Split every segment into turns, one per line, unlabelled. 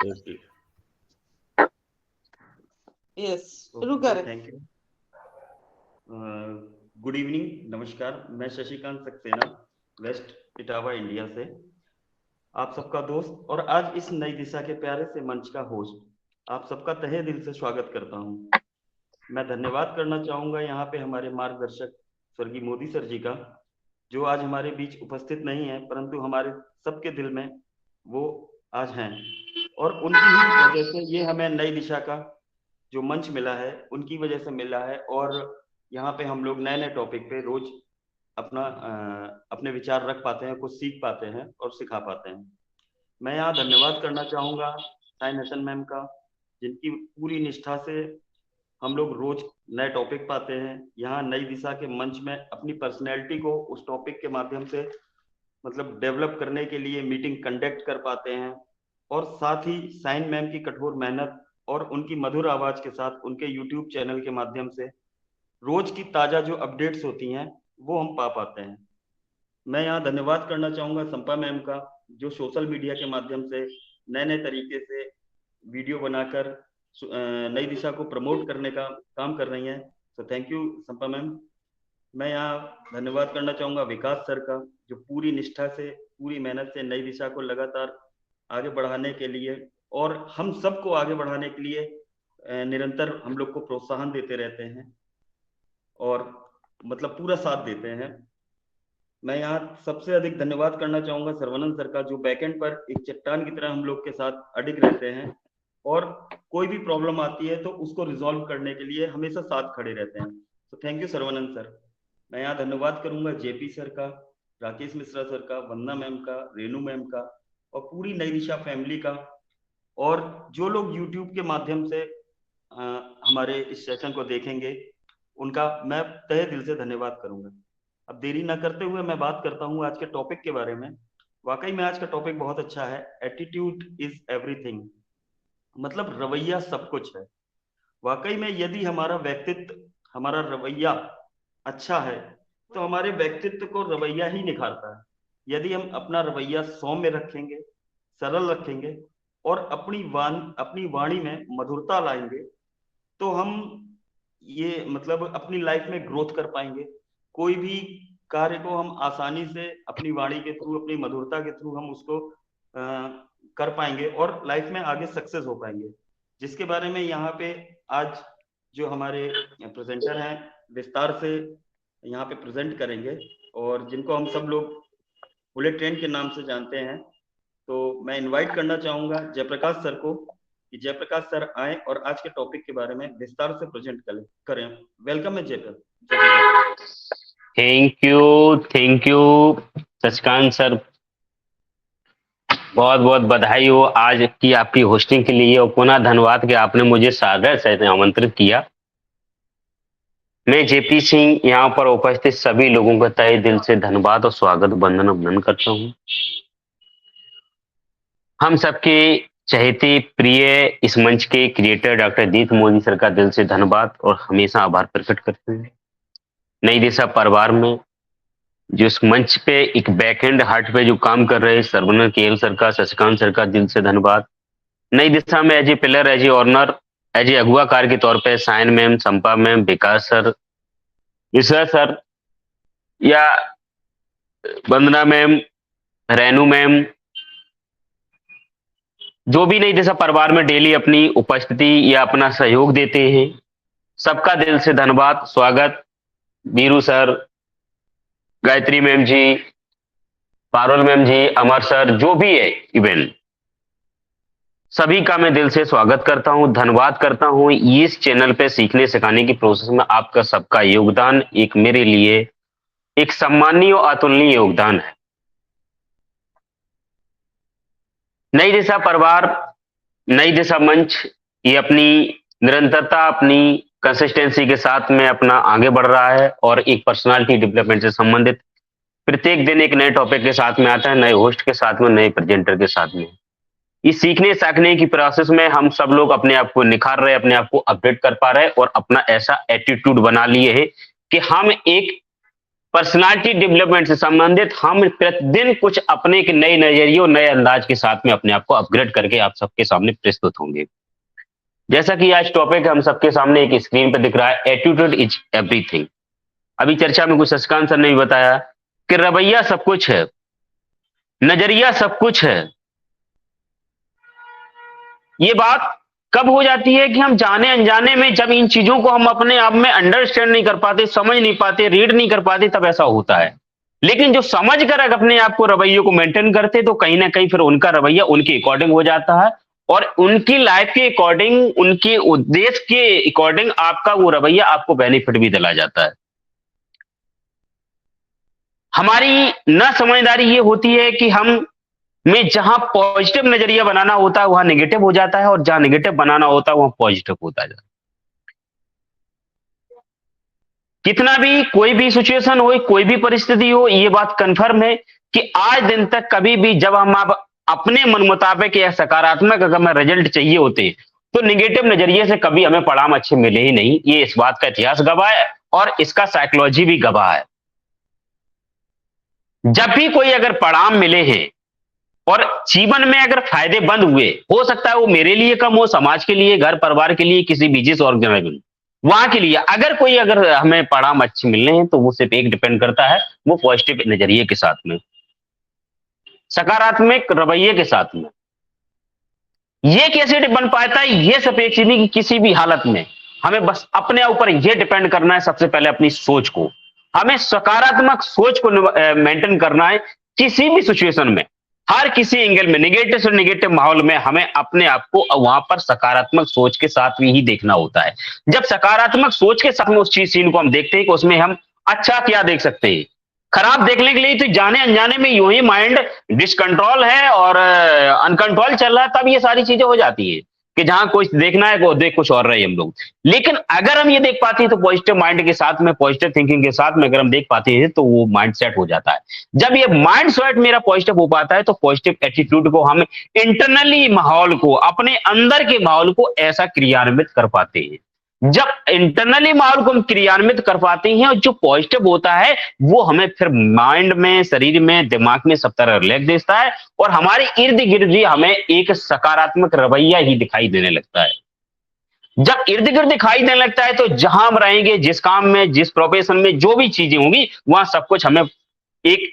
Okay
yes, शुरू करें।
Thank you. Good evening, नमस्कार। मैं शशिकांत सक्सेना, वेस्ट इटावा, इंडिया से आप सबका दोस्त और आज इस नई दिशा के प्यारे से मंच का होस्ट आप सबका तहे दिल से स्वागत करता हूं। मैं धन्यवाद करना चाहूंगा यहाँ पे हमारे मार्गदर्शक स्वर्गीय मोदी सर जी का, जो आज हमारे बीच उपस्थित नहीं है, परंतु हमारे सबके दिल में वो आज हैं और उनकी ही वजह से ये हमें नई दिशा का जो मंच मिला है, उनकी वजह से मिला है। और यहाँ पे हम लोग नए नए टॉपिक पे रोज अपने विचार रख पाते हैं, कुछ सीख पाते हैं और सिखा पाते हैं। मैं यहाँ धन्यवाद करना चाहूँगा साइन हसन मैम का, जिनकी पूरी निष्ठा से हम लोग रोज नए टॉपिक पाते हैं। यहाँ नई दिशा के मंच में अपनी पर्सनैलिटी को उस टॉपिक के माध्यम से मतलब डेवलप करने के लिए मीटिंग कंडक्ट कर पाते हैं। और साथ ही साइन मैम की कठोर मेहनत और उनकी मधुर आवाज के साथ उनके यूट्यूब चैनल के माध्यम से रोज की ताजा जो अपडेट्स होती हैं वो हम पा पाते हैं। मैं यहाँ धन्यवाद करना चाहूंगा संपा मैम का, जो सोशल मीडिया के माध्यम से नए नए तरीके से वीडियो बनाकर नई दिशा को प्रमोट करने का काम कर रही हैं। तो थैंक यू संपा मैम। मैं यहाँ धन्यवाद करना चाहूंगा विकास सर का, जो पूरी निष्ठा से पूरी मेहनत से नई दिशा को लगातार आगे बढ़ाने के लिए और हम सबको आगे बढ़ाने के लिए निरंतर हम लोग को प्रोत्साहन देते रहते हैं और मतलब पूरा साथ देते हैं। मैं यहाँ सबसे अधिक धन्यवाद करना चाहूंगा सर्वानंद सर का, जो बैकएंड पर एक चट्टान की तरह हम लोग के साथ अडिग रहते हैं और कोई भी प्रॉब्लम आती है तो उसको रिजॉल्व करने के लिए हमेशा साथ खड़े रहते हैं। तो थैंक यू सर्वानंद सर। मैं यहाँ धन्यवाद करूंगा जेपी सर का, राकेश मिश्रा सर का, वंदना मैम का, रेनू मैम का और पूरी नई दिशा फैमिली का, और जो लोग यूट्यूब के माध्यम से हमारे इस सेशन को देखेंगे उनका मैं तहे दिल से धन्यवाद करूंगा। अब देरी ना करते हुए मैं बात करता हूँ आज के टॉपिक के बारे में। वाकई में आज का टॉपिक बहुत अच्छा है, एटीट्यूड इज एवरीथिंग, मतलब रवैया सब कुछ है। वाकई में यदि हमारा व्यक्तित्व, हमारा रवैया अच्छा है तो हमारे व्यक्तित्व को रवैया ही निखारता है। यदि हम अपना रवैया सौम्य रखेंगे, सरल रखेंगे और अपनी वाणी में मधुरता लाएंगे तो हम ये मतलब अपनी लाइफ में ग्रोथ कर पाएंगे। कोई भी कार्य को हम आसानी से अपनी वाणी के थ्रू, अपनी मधुरता के थ्रू हम उसको कर पाएंगे और लाइफ में आगे सक्सेस हो पाएंगे, जिसके बारे में यहाँ पे आज जो हमारे प्रेजेंटर हैं विस्तार से यहाँ पे प्रेजेंट करेंगे और जिनको हम सब लोग बुलेट ट्रेन के नाम से जानते हैं। तो मैं इनवाइट करना चाहूंगा जयप्रकाश सर को कि जयप्रकाश सर आए और आज के टॉपिक के बारे में विस्तार से प्रेजेंट करें। वेलकम है Jayaprakash.
Thank you Shashikant sir, बहुत बहुत बधाई हो आज की आपकी होस्टिंग के लिए और पुनः धन्यवाद कि आपने मुझे सादर से आमंत्रित किया। मैं जेपी सिंह यहाँ पर उपस्थित सभी लोगों का तहे दिल से धन्यवाद और स्वागत वंदन अभिनंदन करता हूँ। हम सबके चहेते प्रिय इस मंच के क्रिएटर डॉक्टर दीप मोदी सर का दिल से धन्यवाद और हमेशा आभार प्रकट करते हैं। नई दिशा परिवार में जो इस मंच पे एक बैकएंड हार्ट पे जो काम कर रहे हैं सर्वनर केएल सर का, शशिकांत सर का दिल से धन्यवाद। नई दिशा में as a pillar, as a honour, as a अगुवाकार के तौर पे Sain ma'am, Sampa ma'am, Vikas sir, Ishwar sir या वंदना मैम, रेनू मैम, जो भी नई दिशा परिवार में डेली अपनी उपस्थिति या अपना सहयोग देते हैं, सबका दिल से धन्यवाद, स्वागत। बीरू सर, गायत्री मैम जी, पारुल मैम जी, अमर सर, जो भी है इवेंट, सभी का मैं दिल से स्वागत करता हूं, धन्यवाद करता हूं। इस चैनल पे सीखने सिखाने की प्रोसेस में आपका सबका योगदान एक मेरे लिए एक सम्माननीय और अतुलनीय योगदान है। नई दिशा परिवार, नई दिशा मंच, ये अपनी निरंतरता, अपनी कंसिस्टेंसी के साथ में अपना आगे बढ़ रहा है और एक पर्सनालिटी डेवलपमेंट से संबंधित प्रत्येक दिन एक नए टॉपिक के साथ में आता है, नए होस्ट के साथ में, नए प्रेजेंटर के साथ में। इस सीखने सीखने की प्रोसेस में हम सब लोग अपने आप को निखार रहे, अपने आप को अपडेट कर पा रहे और अपना ऐसा एटीट्यूड बना लिए है कि हम एक पर्सनालिटी डेवलपमेंट से संबंधित हम प्रतिदिन कुछ अपने के नए नजरियों, नए अंदाज के साथ में अपने आप को अपग्रेड करके आप सबके सामने प्रस्तुत होंगे। जैसा कि आज टॉपिक हम सबके सामने एक स्क्रीन पर दिख रहा है, एटीट्यूड इज एवरीथिंग। अभी चर्चा में कुछ शशिकांत सर ने भी बताया कि रवैया सब कुछ है, नजरिया सब कुछ है। ये बात कब हो जाती है कि हम जाने अनजाने में जब इन चीजों को हम अपने आप में अंडरस्टैंड नहीं कर पाते, समझ नहीं पाते, रीड नहीं कर पाते, तब ऐसा होता है। लेकिन जो समझ कर अपने आप को, रवैयों को मेंटेन करते, तो कहीं ना कहीं फिर उनका रवैया उनके अकॉर्डिंग हो जाता है और उनकी लाइफ के अकॉर्डिंग, उनके उद्देश्य के अकॉर्डिंग आपका वो रवैया आपको बेनिफिट भी दिला जाता है। हमारी न समझदारी ये होती है कि हम में जहां पॉजिटिव नजरिया बनाना होता है वहां नेगेटिव हो जाता है और जहां नेगेटिव बनाना होता है वहां पॉजिटिव होता है। कितना भी कोई भी सिचुएशन हो, कोई भी परिस्थिति हो, ये बात कंफर्म है कि आज दिन तक कभी भी जब हम आप अपने मन मुताबिक या सकारात्मक अगर हमें रिजल्ट चाहिए होते तो नेगेटिव नजरिए से कभी हमें परिणाम अच्छे मिले ही नहीं। ये इस बात का इतिहास गवाह है और इसका साइकोलॉजी भी गवाह है। जब भी कोई अगर परिणाम मिले हैं और जीवन में अगर फायदेमंद हुए, हो सकता है वो मेरे लिए कम हो, समाज के लिए, घर परिवार के लिए, किसी बिजनेस ऑर्गेनाइजेशन वहां के लिए, अगर हमें परिणाम अच्छे मिलने हैं तो वो सिर्फ एक डिपेंड करता है, वो पॉजिटिव नजरिए के साथ में, सकारात्मक रवैये के साथ में। ये कैसे बन पाता है? ये सब एक चीज नहीं कि किसी भी हालत में हमें बस अपने ऊपर ये डिपेंड करना है, सबसे पहले अपनी सोच को, हमें सकारात्मक सोच को मेंटेन करना है किसी भी सिचुएशन में, हर किसी एंगल में, नेगेटिव से नेगेटिव माहौल में हमें अपने आप को वहां पर सकारात्मक सोच के साथ ही देखना होता है। जब सकारात्मक सोच के साथ में उस चीज सीन को हम देखते हैं कि उसमें हम अच्छा क्या देख सकते हैं, खराब देखने के लिए तो जाने अनजाने में यूं ही माइंड डिसकंट्रोल है और अनकंट्रोल चल रहा है, तब ये सारी चीजें हो जाती है कि जहां कुछ देखना है वो देख कुछ और रहे हम लोग। लेकिन अगर हम ये देख पाते हैं तो पॉजिटिव माइंड के साथ में, पॉजिटिव थिंकिंग के साथ में अगर हम देख पाते हैं तो वो माइंड सेट हो जाता है। जब ये माइंड सेट मेरा पॉजिटिव हो पाता है तो पॉजिटिव एटीट्यूड को हम इंटरनली माहौल को, अपने अंदर के माहौल को ऐसा क्रियान्वित कर पाते हैं। जब इंटरनली माहौल को हम क्रियान्वित कर पाते हैं और जो पॉजिटिव होता है वो हमें फिर माइंड में, शरीर में, दिमाग में सब तरह रिलैक्स देता है और हमारे इर्द गिर्द भी हमें एक सकारात्मक रवैया ही दिखाई देने लगता है। जब इर्द गिर्द दिखाई देने लगता है तो जहां हम रहेंगे, जिस काम में, जिस प्रोफेशन में, जो भी चीजें होंगी वहां सब कुछ हमें एक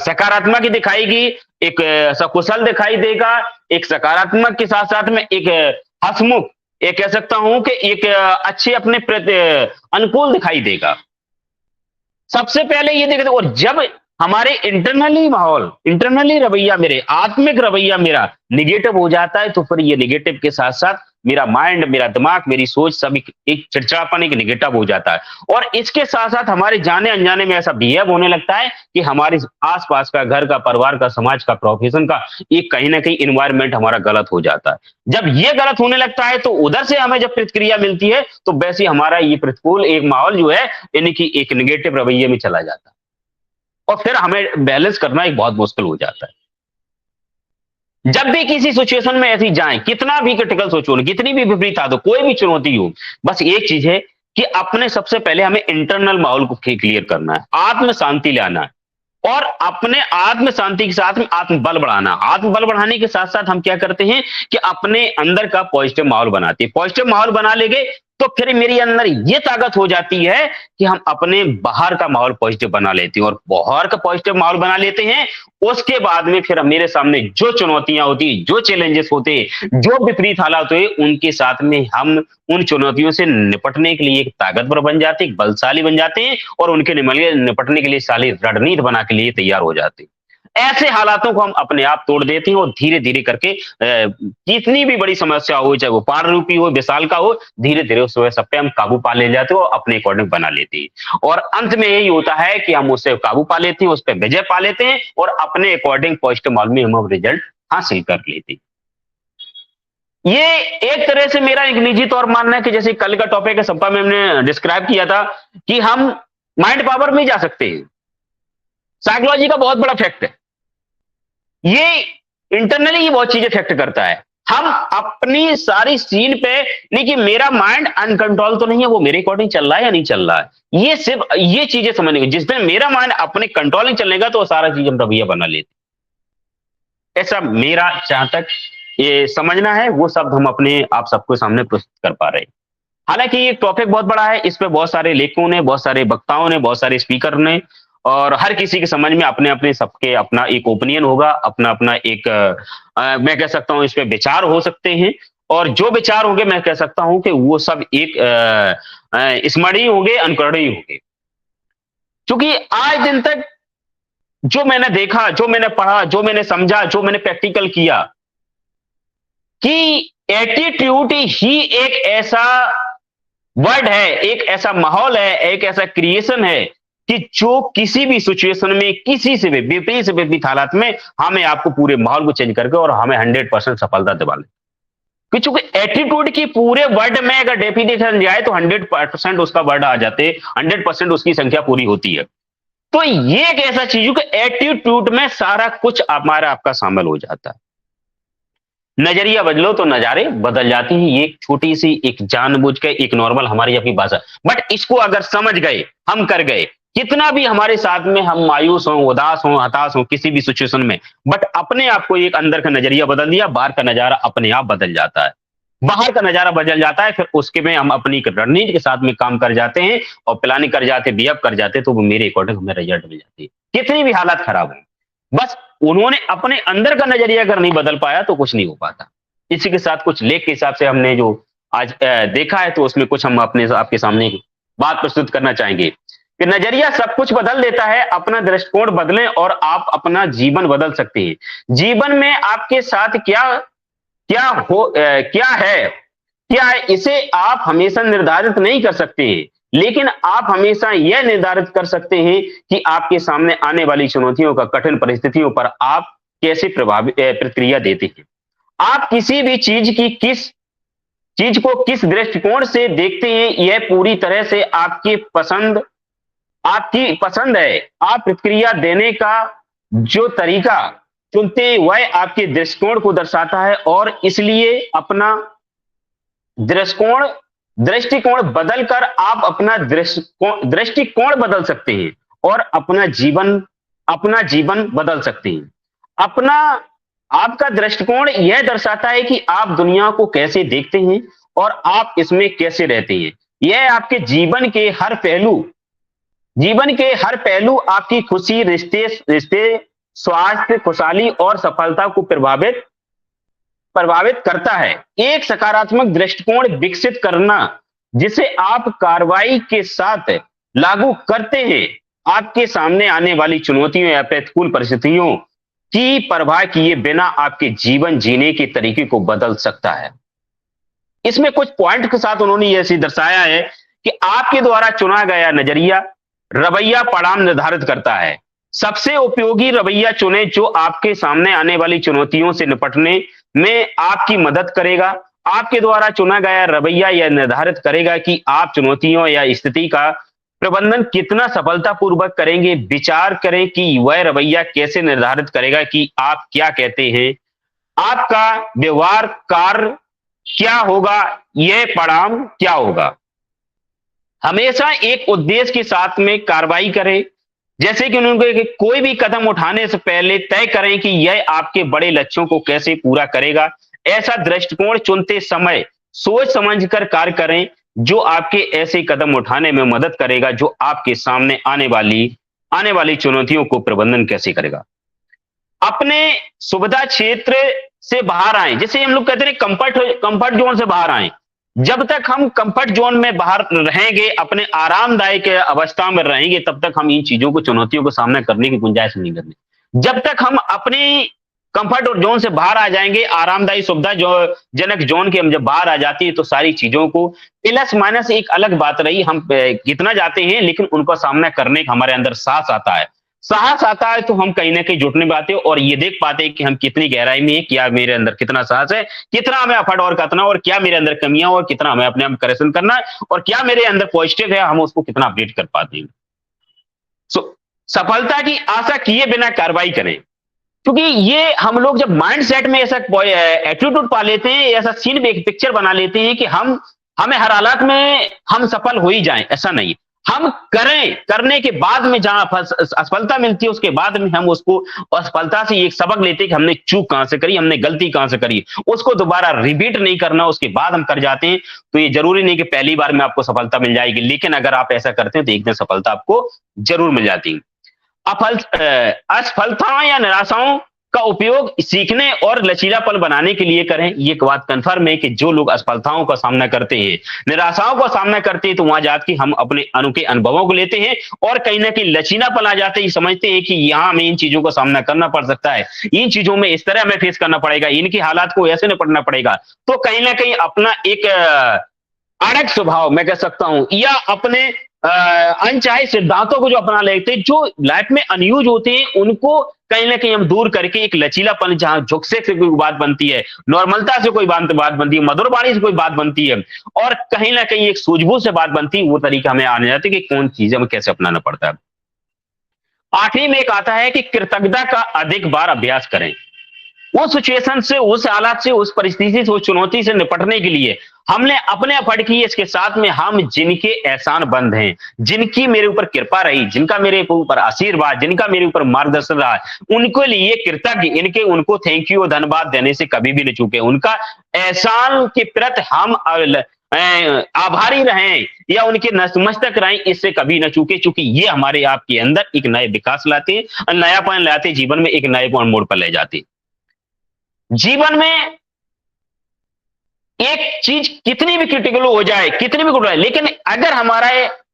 सकारात्मक ही दिखाएगी, एक सकुशल दिखाई देगा, एक सकारात्मक के साथ साथ में एक हंसमुख, एक कह सकता हूं कि एक अच्छे अपने प्रति अनुकूल दिखाई देगा। सबसे पहले ये देखते, और जब हमारे इंटरनली माहौल, इंटरनली रवैया, मेरे आत्मिक रवैया मेरा नेगेटिव हो जाता है तो फिर ये नेगेटिव के साथ साथ मेरा माइंड, मेरा दिमाग, मेरी सोच सब एक चिड़चिड़ापन, एक नेगेटिव हो जाता है और इसके साथ साथ हमारे जाने अनजाने में ऐसा बिहेव होने लगता है कि हमारे आसपास का, घर का, परिवार का, समाज का, प्रोफेशन का एक कहीं ना कहीं इन्वायरमेंट हमारा गलत हो जाता है। जब ये गलत होने लगता है तो उधर से हमें जब प्रतिक्रिया मिलती है तो वैसे हमारा ये प्रतिकूल एक माहौल जो है यानी कि एक नेगेटिव रवैये में चला जाता है और फिर हमें बैलेंस करना एक बहुत मुश्किल हो जाता है। जब भी किसी सिचुएशन में ऐसी जाए, कितना भी क्रिटिकल सोचो, कितनी भी विपरीत आ दो, कोई भी चुनौती हो, बस एक चीज है कि अपने सबसे पहले हमें इंटरनल माहौल को क्लियर करना है, आत्म शांति लाना है और अपने आत्म शांति के साथ में आत्मबल बढ़ाना। आत्मबल बढ़ाने के साथ साथ हम क्या करते हैं कि अपने अंदर का पॉजिटिव माहौल बनाते हैं। पॉजिटिव माहौल बना लेंगे तो फिर मेरे अंदर ये ताकत हो जाती है कि हम अपने बाहर का माहौल पॉजिटिव बना लेते हैं और बाहर का पॉजिटिव माहौल बना लेते हैं। उसके बाद में फिर मेरे सामने जो चुनौतियां होती है, जो चैलेंजेस होते हैं, जो विपरीत हालात हुए, उनके साथ में हम उन चुनौतियों से निपटने के लिए एक ताकतवर बन जाते हैं, बलशाली बन जाते हैं और उनके निपटने के लिए सारी रणनीति बना के लिए तैयार हो जाते हैं। ऐसे हालातों को हम अपने आप तोड़ देते हैं और धीरे धीरे करके कितनी भी बड़ी समस्या हो, चाहे वो पार रूपी हो, विशाल का हो, धीरे धीरे उस सब पे हम काबू पा ले जाते हैं और अपने अकॉर्डिंग बना लेते हैं और अंत में यही होता है कि हम उससे काबू पा लेते हैं, उस पर विजय पा लेते हैं और अपने अकॉर्डिंग पॉजिटिव माहौल में हम रिजल्ट हासिल कर लेते हैं। ये एक तरह से मेरा एक निजी तौर मानना है कि जैसे कल का टॉपिक है संपा में हमने डिस्क्राइब किया था कि हम माइंड पावर में जा सकते हैं। साइकोलॉजी का बहुत बड़ा फैक्ट है, ये इंटरनली ही बहुत चीजें इफेक्ट करता है। हम अपनी सारी सीन पे, नहीं कि मेरा माइंड अनकंट्रोल तो नहीं है, वो मेरे अकॉर्डिंग चल रहा है या नहीं चल रहा है, ये सिर्फ ये चीजें समझने की। जिस दिन मेरा माइंड अपने कंट्रोलिंग चलने का, तो वो सारा चीज हम रवैया बना लेते। ऐसा मेरा जहां तक ये समझना है, वो शब्द हम अपने आप सबको सामने प्रस्तुत कर पा रहे हैं। हालांकि ये टॉपिक बहुत बड़ा है, इस पे बहुत सारे लेखकों ने, बहुत सारे वक्ताओं ने, बहुत सारे स्पीकर ने, और हर किसी के समझ में अपने अपने सबके अपना एक ओपिनियन होगा, अपना अपना एक मैं कह सकता हूं इस पे विचार हो सकते हैं। और जो विचार होंगे, मैं कह सकता हूं कि वो सब एक स्मरणीय होंगे, अनुकरणीय होंगे। क्योंकि आज दिन तक जो मैंने देखा, जो मैंने पढ़ा, जो मैंने समझा, जो मैंने प्रैक्टिकल किया, कि एटीट्यूड ही एक ऐसा वर्ड है, एक ऐसा माहौल है, एक ऐसा क्रिएशन है कि जो किसी भी सिचुएशन में, किसी से भी विपरीत से विपरीत हालात में हमें आपको पूरे माहौल को चेंज करके और हमें 100% सफलता दिला ले। क्योंकि एटीट्यूड की पूरे वर्ड में अगर डेफिनेशन जाए तो 100% उसका वर्ड आ जाते, 100% उसकी संख्या पूरी होती है। तो ये एक ऐसा चीज है कि एटीट्यूड में सारा कुछ हमारा आपका शामिल हो जाता है। नजरिया बदलो तो नजारे बदल जाती हैं। ये एक छोटी सी, एक जानबूझ के, एक नॉर्मल हमारी अपनी भाषा, बट इसको अगर समझ गए, हम कर गए, कितना भी हमारे साथ में हम मायूस हों, उदास हों, हताश हों, किसी भी सिचुएशन में, बट अपने आप को एक अंदर का नजरिया बदल दिया, बाहर का नजारा अपने आप बदल जाता है। बाहर का नजारा बदल जाता है, फिर उसके में हम अपनी रणनीति के साथ में काम कर जाते हैं और प्लानिंग कर जाते, बिहेव कर जाते, तो वो मेरे अकॉर्डिंग हमें रिजल्ट मिल जाती है, कितनी भी हालत खराब हो। बस उन्होंने अपने अंदर का नजरिया अगर नहीं बदल पाया तो कुछ नहीं हो पाता। इसी के साथ कुछ लेख के हिसाब से हमने जो आज देखा है, तो उसमें कुछ हम अपने आपके सामने बात प्रस्तुत करना चाहेंगे कि नजरिया सब कुछ बदल देता है। अपना दृष्टिकोण बदलें और आप अपना जीवन बदल सकते हैं। जीवन में आपके साथ क्या क्या है, इसे आप हमेशा निर्धारित नहीं कर सकते हैं, लेकिन आप हमेशा यह निर्धारित कर सकते हैं कि आपके सामने आने वाली चुनौतियों का, कठिन परिस्थितियों पर आप कैसे प्रतिक्रिया देते हैं। आप किसी भी चीज को किस दृष्टिकोण से देखते हैं, यह पूरी तरह से आपकी पसंद है। आप प्रतिक्रिया देने का जो तरीका चुनते हैं, वह आपके दृष्टिकोण को दर्शाता है, और इसलिए अपना दृष्टिकोण बदलकर आप अपना दृष्टिकोण बदल सकते हैं और अपना जीवन बदल सकते हैं। आपका दृष्टिकोण यह दर्शाता है कि आप दुनिया को कैसे देखते हैं और आप इसमें कैसे रहते हैं। यह आपके जीवन के हर पहलू आपकी खुशी, रिश्ते, स्वास्थ्य, खुशहाली और सफलता को प्रभावित करता है। एक सकारात्मक दृष्टिकोण विकसित करना, जिसे आप कार्रवाई के साथ लागू करते हैं, आपके सामने आने वाली चुनौतियों या प्रतिकूल परिस्थितियों की परवाह किए बिना आपके जीवन जीने के तरीके को बदल सकता है। इसमें कुछ पॉइंट के साथ उन्होंने यह दर्शाया है कि आपके द्वारा चुना गया नजरिया, रवैया परिणाम निर्धारित करता है। सबसे उपयोगी रवैया चुने जो आपके सामने आने वाली चुनौतियों से निपटने में आपकी मदद करेगा। आपके द्वारा चुना गया रवैया यह निर्धारित करेगा कि आप चुनौतियों या स्थिति का प्रबंधन कितना सफलतापूर्वक करेंगे। विचार करें कि वह रवैया कैसे निर्धारित करेगा कि आप क्या कहते हैं, आपका व्यवहार, कार्य क्या होगा, यह परिणाम क्या होगा। हमेशा एक उद्देश्य के साथ में कार्रवाई करें। जैसे कि उन्होंने कोई भी कदम उठाने से पहले तय करें कि यह आपके बड़े लक्ष्यों को कैसे पूरा करेगा। ऐसा दृष्टिकोण चुनते समय सोच समझकर कार्य करें, जो आपके ऐसे कदम उठाने में मदद करेगा जो आपके सामने आने वाली चुनौतियों को प्रबंधन कैसे करेगा। अपने सुविधा क्षेत्र से बाहर आए, जैसे हम लोग कहते हैं कंफर्ट जोन से बाहर आए। जब तक हम कंफर्ट जोन में बाहर रहेंगे, अपने आरामदायक अवस्था में रहेंगे, तब तक हम इन चीजों को, चुनौतियों को सामना करने की गुंजाइश नहीं करनी। जब तक हम अपनी कंफर्ट जोन से बाहर आ जाएंगे, आरामदायी सुविधा जनक जोन के हम जब बाहर आ जाती है, तो सारी चीजों को प्लस माइनस एक अलग बात रही, हम कितना जाते हैं, लेकिन उनका सामना करने का हमारे अंदर साहस आता है, तो हम कहीं ना कहीं जुटने पाते हैं और ये देख पाते हैं कि हम कितनी गहराई में है, क्या मेरे अंदर कितना साहस है, कितना हमें एफर्ट और करना, और क्या मेरे अंदर कमियां और कितना हमें अपने आप करेक्शन करना है, और क्या मेरे अंदर पॉजिटिव है, हम उसको कितना अपडेट कर पाते हैं। सफलता की आशा किए बिना कार्रवाई करें। क्योंकि ये हम लोग जब माइंड सेट में ऐसा एटीट्यूड पा लेते हैं, ऐसा सीन एक पिक्चर बना लेते हैं कि हमें हर हालात में हम सफल हो ही जाएं, ऐसा नहीं। हम करें, करने के बाद में जहां असफलता मिलती है उसके बाद में हम उसको असफलता से एक सबक लेते हैं कि हमने चूक कहां से करी, हमने गलती कहां से करी, उसको दोबारा रिपीट नहीं करना, उसके बाद हम कर जाते हैं। तो ये जरूरी नहीं कि पहली बार में आपको सफलता मिल जाएगी, लेकिन अगर आप ऐसा करते हैं तो एक दिन सफलता आपको जरूर मिल जाती है। असफलताओं या निराशाओं का उपयोग सीखने और लचीलापन बनाने के लिए करें। ये बात कंफर्म है कि जो लोग असफलताओं का सामना करते हैं, निराशाओं का सामना करते हैं, तो वहां जाके हम अपने अनोखे अनुभवों को लेते हैं और कहीं ना कहीं लचीलापन आ जाते हैं, समझते हैं कि यहाँ हमें इन चीजों का सामना करना पड़ सकता है, इन चीजों में इस तरह हमें फेस करना पड़ेगा, इनकी हालात को ऐसे निपटना पड़ेगा। तो कहीं ना कहीं अपना एक अड़ग स्वभाव मैं कह सकता हूं, या अपने अनचाहे सिद्धांतों को जो अपना लेते हैं, जो लाइफ में अनयूज होते हैं, उनको कहीं ना कहीं हम दूर करके एक लचीलापन, जहां झुकसे से कोई बात बनती है, नॉर्मलता से कोई बात बनती है, मधुर वाणी से कोई बात बनती है, और कहीं ना कहीं एक सूझबूझ से बात बनती है, वो तरीका हमें आने जाते कि कौन चीजें हमें कैसे अपनाना पड़ता है। आठवीं में एक आता है कि कृतज्ञता का अधिक बार अभ्यास करें। उस सिचुएशन से, उस हालात से, उस परिस्थिति से, उस चुनौती से निपटने के लिए हमने अपने एफर्ट किए, इसके साथ में हम जिनके एहसान बंद हैं, जिनकी मेरे ऊपर कृपा रही, जिनका मेरे ऊपर आशीर्वाद, जिनका मेरे ऊपर मार्गदर्शन रहा, उनके लिए कृतज्ञ, इनके उनको थैंक यू धन्यवाद देने से कभी भी नहीं चूके। उनका एहसान के प्रति हम आभारी रहें या उनके नतमस्तक रहें, इससे कभी न चूके, चूंकि ये हमारे आपके अंदर एक नए विकास लाते हैं, नयापन लाते, जीवन में एक नए मोड़ पर ले जाते। जीवन में एक चीज कितनी भी क्रिटिकल हो जाए, कितनी भी जाए, लेकिन अगर हमारा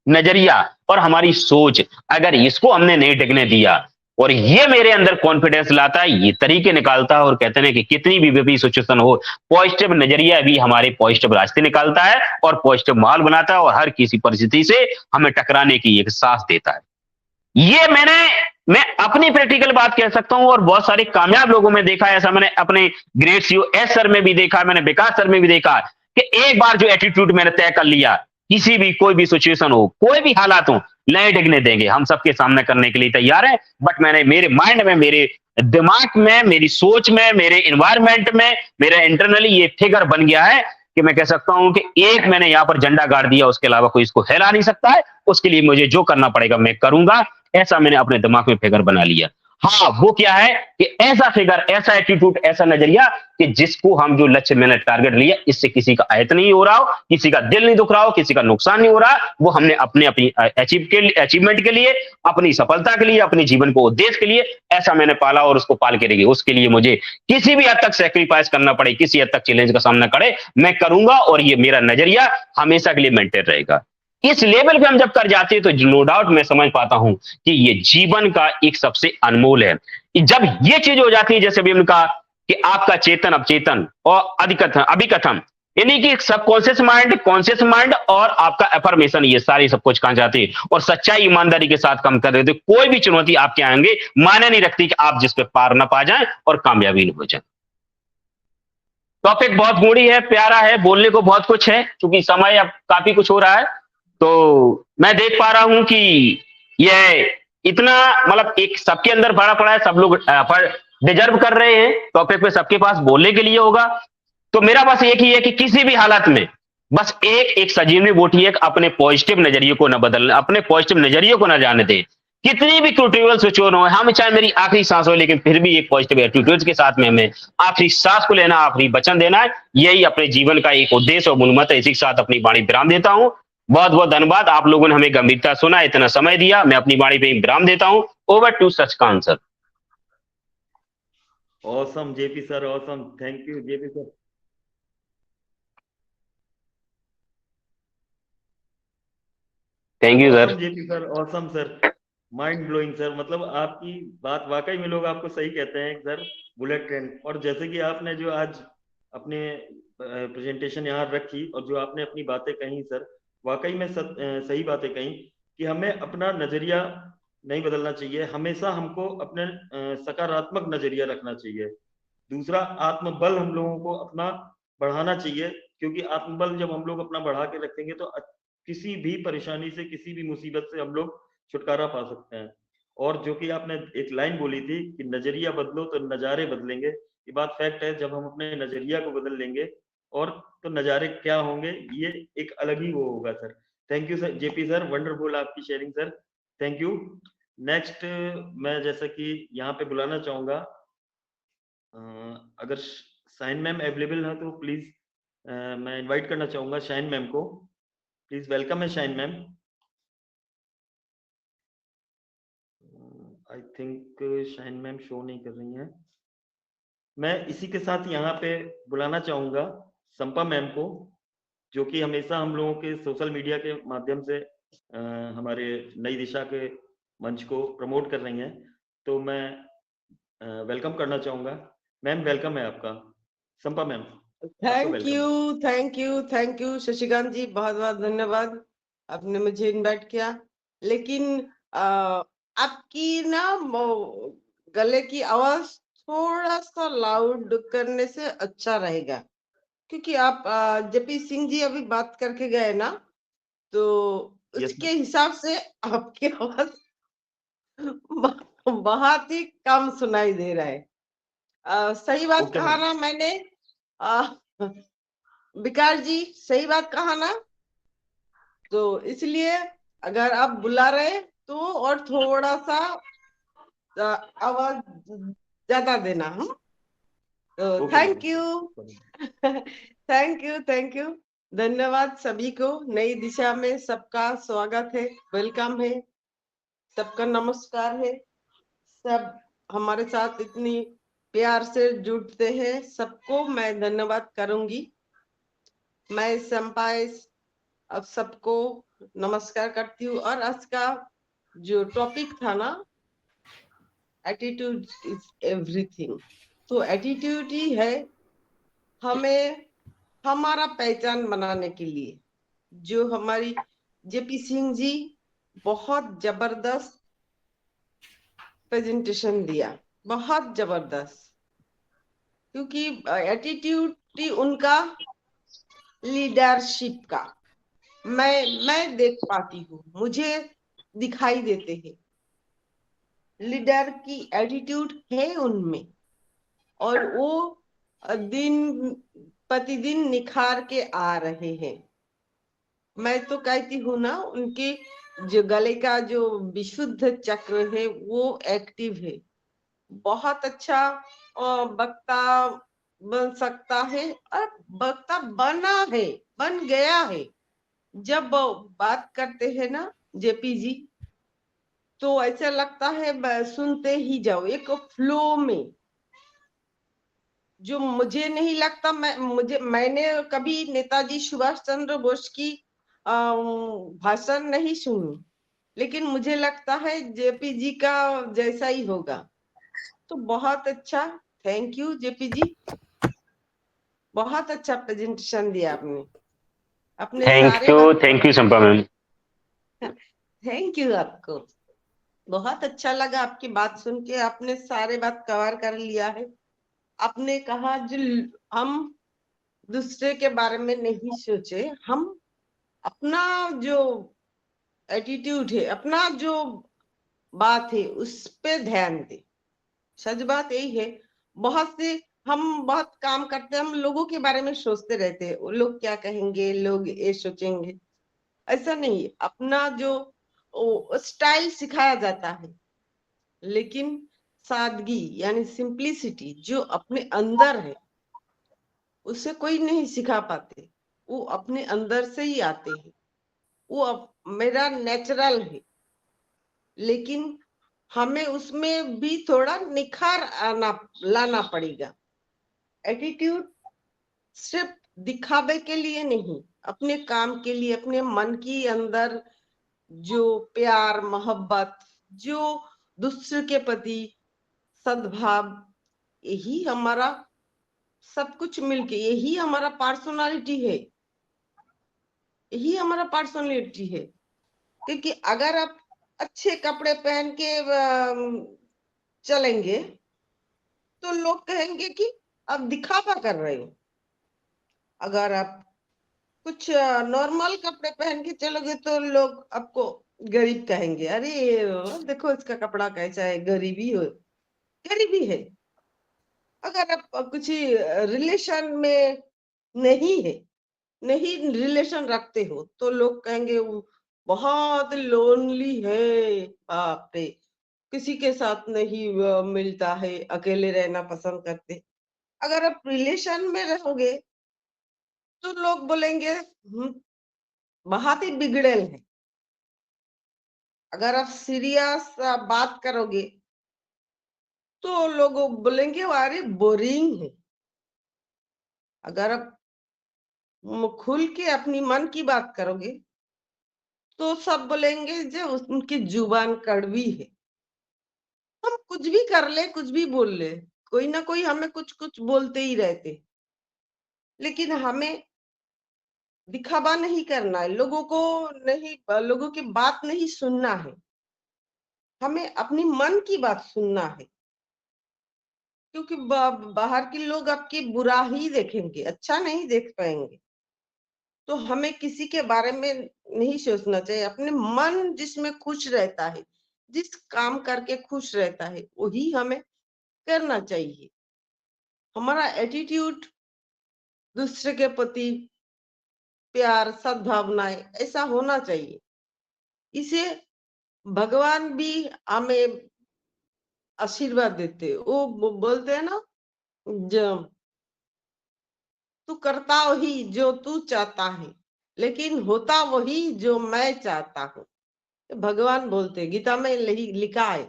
नजरिया और हमारी सोच, अगर इसको हमने नहीं टिकने दिया, और ये मेरे अंदर कॉन्फिडेंस लाता है, ये तरीके निकालता है, और कहते हैं कि कितनी भी विपरीत सिचुएशन हो, पॉजिटिव नजरिया भी हमारे पॉजिटिव रास्ते निकालता है और पॉजिटिव माहौल बनाता है, और हर किसी परिस्थिति से हमें टकराने की एक साहस देता है। ये मैं अपनी प्रैक्टिकल बात कह सकता हूं, और बहुत सारे कामयाब लोगों में देखा है ऐसा। मैंने अपने ग्रेट सीईओ एस सर में भी देखा, मैंने विकास सर में भी देखा कि एक बार जो एटीट्यूड मैंने तय कर लिया, किसी भी कोई भी सिचुएशन हो, कोई भी हालात हो, नहीं डिगने देंगे, हम सबके सामने करने के लिए तैयार है। बट मैंने मेरे माइंड में, मेरे दिमाग में, मेरी सोच में, मेरे इन्वायरमेंट में, मेरा इंटरनली ये फिगर बन गया है कि मैं कह सकता हूं कि एक मैंने यहां पर झंडा गाड़ दिया, उसके अलावा कोई इसको हिला नहीं सकता है, उसके लिए मुझे जो करना पड़ेगा मैं करूंगा। ऐसा मैंने अपने दिमाग में फिगर बना लिया। हाँ, वो क्या है कि ऐसा फिगर, ऐसा एटीट्यूड, ऐसा नजरिया कि जिसको हम, जो लक्ष्य मैंने टारगेट लिया, इससे किसी का आयत नहीं हो रहा हो, किसी का दिल नहीं दुख रहा हो, किसी का नुकसान नहीं हो रहा, वो हमने अपने अपनी अचीवमेंट के लिए, अपनी सफलता के लिए, अपने जीवन को उद्देश्य के लिए ऐसा मैंने पाला, और उसको पाल के रहिए। उसके लिए मुझे किसी भी हद तक सेक्रीफाइस करना पड़े, किसी हद तक चैलेंज का सामना करे, मैं करूंगा, और ये मेरा नजरिया हमेशा के लिए मेंटेन रहेगा। इस लेवल पे हम जब कर जाते हैं तो नो डाउट मैं समझ पाता हूं कि ये जीवन का एक सबसे अनमोल है। जब ये चीज हो जाती है, जैसे अभी हमने कहा कि आपका चेतन अवचेतन और अधिकथन अभिकथन, यानी कि सबकॉन्शियस माइंड, कॉन्शियस माइंड और आपका एफर्मेशन, ये सारी सब कुछ कहां जाती है, और सच्चाई ईमानदारी के साथ काम कर रहे थे, कोई भी चुनौती आपके आएंगे मायने नहीं रखती कि आप जिस पे पार ना पा जाए और कामयाबी नहीं हो जाए। टॉपिक बहुत गूढ़ी है, प्यारा है, बोलने को बहुत कुछ है, क्योंकि समय अब काफी कुछ हो रहा है। तो मैं देख पा रहा हूं कि यह इतना, मतलब एक सबके अंदर भरा पड़ा है, सब लोग डिजर्व कर रहे हैं, टॉपिक पे सबके पास बोलने के लिए होगा। तो मेरा बस एक ही है कि किसी भी हालत में बस एक सजीवनी बूटी है, अपने पॉजिटिव नजरिए को न बदलने, अपने पॉजिटिव नजरिए को न जाने दें। कितनी भी क्रूटिवल सिचुएशन हो, हम चाहे मेरी आखिरी सांस हो, लेकिन फिर भी एक पॉजिटिव एटीट्यूड के साथ में हमें आखिरी सांस को लेना, आखिरी वचन देना है। यही अपने जीवन का एक उद्देश्य और मूलमंत्र है। इसी के साथ अपनी वाणी विराम देता हूं। बहुत बहुत धन्यवाद, आप लोगों ने हमें गंभीरता सुना, इतना समय दिया। मैं अपनी वाणी पे विराम देता हूं। Over to Sachkant sir.
Awesome JP sir, awesome, thank you JP sir.
Thank you sir.
JP sir, awesome sir, mind blowing sir. मतलब आपकी बात वाकई में, लोग आपको सही कहते हैं सर, बुलेट ट्रेन। और जैसे कि आपने जो आज अपने प्रेजेंटेशन यहाँ रखी, और जो आपने अपनी बातें कही सर, वाकई में सही बातें कही कि हमें अपना नजरिया नहीं बदलना चाहिए, हमेशा हमको अपने सकारात्मक नजरिया रखना चाहिए। दूसरा, आत्मबल हम लोगों को अपना बढ़ाना चाहिए, क्योंकि आत्मबल जब हम लोग अपना बढ़ा के रखेंगे तो किसी भी परेशानी से, किसी भी मुसीबत से हम लोग छुटकारा पा सकते हैं। और जो कि आपने एक लाइन बोली थी कि नजरिया बदलो तो नजारे बदलेंगे, ये बात फैक्ट है। जब हम अपने नजरिया को बदल लेंगे और तो नजारे क्या होंगे, ये एक अलग ही वो होगा sir. Thank you sir, JP sir, wonderful आपकी sharing sir, thank you. Next मैं जैसा कि यहाँ पे बुलाना चाहूंगा, अगर शाइन मैम अवेलेबल है तो प्लीज मैं इनवाइट करना चाहूंगा शाइन मैम को। प्लीज वेलकम है shine ma'am. I think shine ma'am show नहीं कर रही हैं। मैं इसी के साथ यहाँ पे बुलाना चाहूंगा संपा मैम को, जो कि हमेशा हम लोगों के सोशल मीडिया के माध्यम से हमारे नई दिशा के मंच को प्रमोट कर रही हैं। तो मैं वेलकम करना चाहूंगा। मैम वेलकम है आपका, संपा मैम आपका welcome.
Thank you Shashikant ji, बहुत बहुत धन्यवाद, आपने मुझे इनवाइट किया। लेकिन आपकी ना गले की आवाज थोड़ा सा लाउड करने से अच्छा रहेगा, क्योंकि आप जेपी सिंह जी अभी बात करके गए ना, तो उसके हिसाब से आपकी आवाज बहुत ही कम सुनाई दे रहा है। सही बात कहा ना मैंने, विकास जी सही बात कहा ना, तो इसलिए अगर आप बुला रहे तो और थोड़ा सा आवाज ज्यादा देना। तो थैंक यू थैंक यू, धन्यवाद सभी को। नई दिशा में सबका स्वागत है, वेलकम है, सबका नमस्कार है। सब हमारे साथ इतनी प्यार से जुड़ते हैं, सबको मैं धन्यवाद करूंगी। मैं संपाय अब सबको नमस्कार करती हूँ। और आज का जो टॉपिक था ना, एटीट्यूड इज एवरीथिंग, तो एटीट्यूड ही है हमें हमारा पहचान बनाने के लिए। जो हमारी जेपी सिंह जी बहुत जबरदस्त प्रेजेंटेशन दिया, बहुत जबरदस्त, क्योंकि एटीट्यूड ही उनका लीडरशिप का मैं देख पाती हूँ, मुझे दिखाई देते हैं। लीडर की एटीट्यूड है उनमें, और वो दिन प्रतिदिन निखार के आ रहे हैं। मैं तो कहती हूँ ना, उनके जो गले का जो विशुद्ध चक्र है वो एक्टिव है। बहुत अच्छा वक्ता बन सकता है, और वक्ता बना है, बन गया है। जब बात करते हैं ना जेपी जी, तो ऐसा लगता है सुनते ही जाओ एक फ्लो में। जो मुझे नहीं लगता, मैंने कभी नेताजी सुभाष चंद्र बोस की भाषण नहीं सुनी, लेकिन मुझे लगता है जेपी जी का जैसा ही होगा। तो बहुत अच्छा, थैंक यू जेपी जी, बहुत अच्छा प्रेजेंटेशन दिया आपने अपने सारे
thank you Sampa ma'am.
Thank you आपको, बहुत अच्छा लगा आपकी बात सुन के। आपने सारे बात कवर कर लिया है। आपने कहा जो हम दूसरे के बारे में नहीं सोचे, हम अपना जो एटीट्यूड है, अपना जो बात है उस पे ध्यान दे। सच बात यही है, बहुत से हम बहुत काम करते हैं, हम लोगों के बारे में सोचते रहते हैं, वो लोग क्या कहेंगे, लोग ये सोचेंगे। ऐसा नहीं, अपना जो स्टाइल सिखाया जाता है, लेकिन सादगी यानी सिंप्लिसिटी जो अपने अंदर है, उसे कोई नहीं सिखा पाते, वो अपने अंदर से ही आते हैं। वो मेरा नेचुरल है, लेकिन हमें उसमें भी थोड़ा निखार लाना पड़ेगा। एटीट्यूड सिर्फ दिखावे के लिए नहीं, अपने काम के लिए, अपने मन की अंदर जो प्यार मोहब्बत, जो दूसरे के प्रति सद्भाव, यही हमारा सब कुछ मिलके, यही हमारा पर्सनालिटी है, यही हमारा पर्सनालिटी है। क्योंकि अगर आप अच्छे कपड़े पहन के चलेंगे तो लोग कहेंगे कि आप दिखावा कर रहे हो। अगर आप कुछ नॉर्मल कपड़े पहन के चलोगे तो लोग आपको गरीब कहेंगे, अरे देखो इसका कपड़ा कैसा है, गरीबी है। अगर आप कुछ रिलेशन में नहीं है, नहीं रिलेशन रखते हो, तो लोग कहेंगे वो बहुत लोनली है, बाप रे, किसी के साथ नहीं मिलता है, अकेले रहना पसंद करते। अगर आप रिलेशन में रहोगे तो लोग बोलेंगे बहुत ही बिगड़ेल है। अगर आप सीरियस बात करोगे तो लोग बोलेंगे अरे बोरिंग है। अगर आप खुल के अपनी मन की बात करोगे तो सब बोलेंगे जो उनकी जुबान कड़वी है। हम कुछ भी कर ले, कुछ भी बोल ले, कोई ना कोई हमें कुछ कुछ बोलते ही रहते, लेकिन हमें दिखावा नहीं करना है, लोगों की बात नहीं सुनना है, हमें अपनी मन की बात सुनना है। क्योंकि बाहर के लोग आपकी बुरा ही देखेंगे, अच्छा नहीं देख पाएंगे। तो हमें किसी के बारे में नहीं सोचना चाहिए। अपने मन जिसमें खुश रहता है, जिस काम करके खुश रहता है, वही हमें करना चाहिए। हमारा एटीट्यूड दूसरे के प्रति प्यार, सद्भावनाएं ऐसा होना चाहिए। इसे भगवान भी हमें आशीर्वाद देते, वो बोलते हैं ना, जो तू करता वही जो तू चाहता है, लेकिन होता वही जो मैं चाहता हूँ। भगवान बोलते, गीता में लिखा है।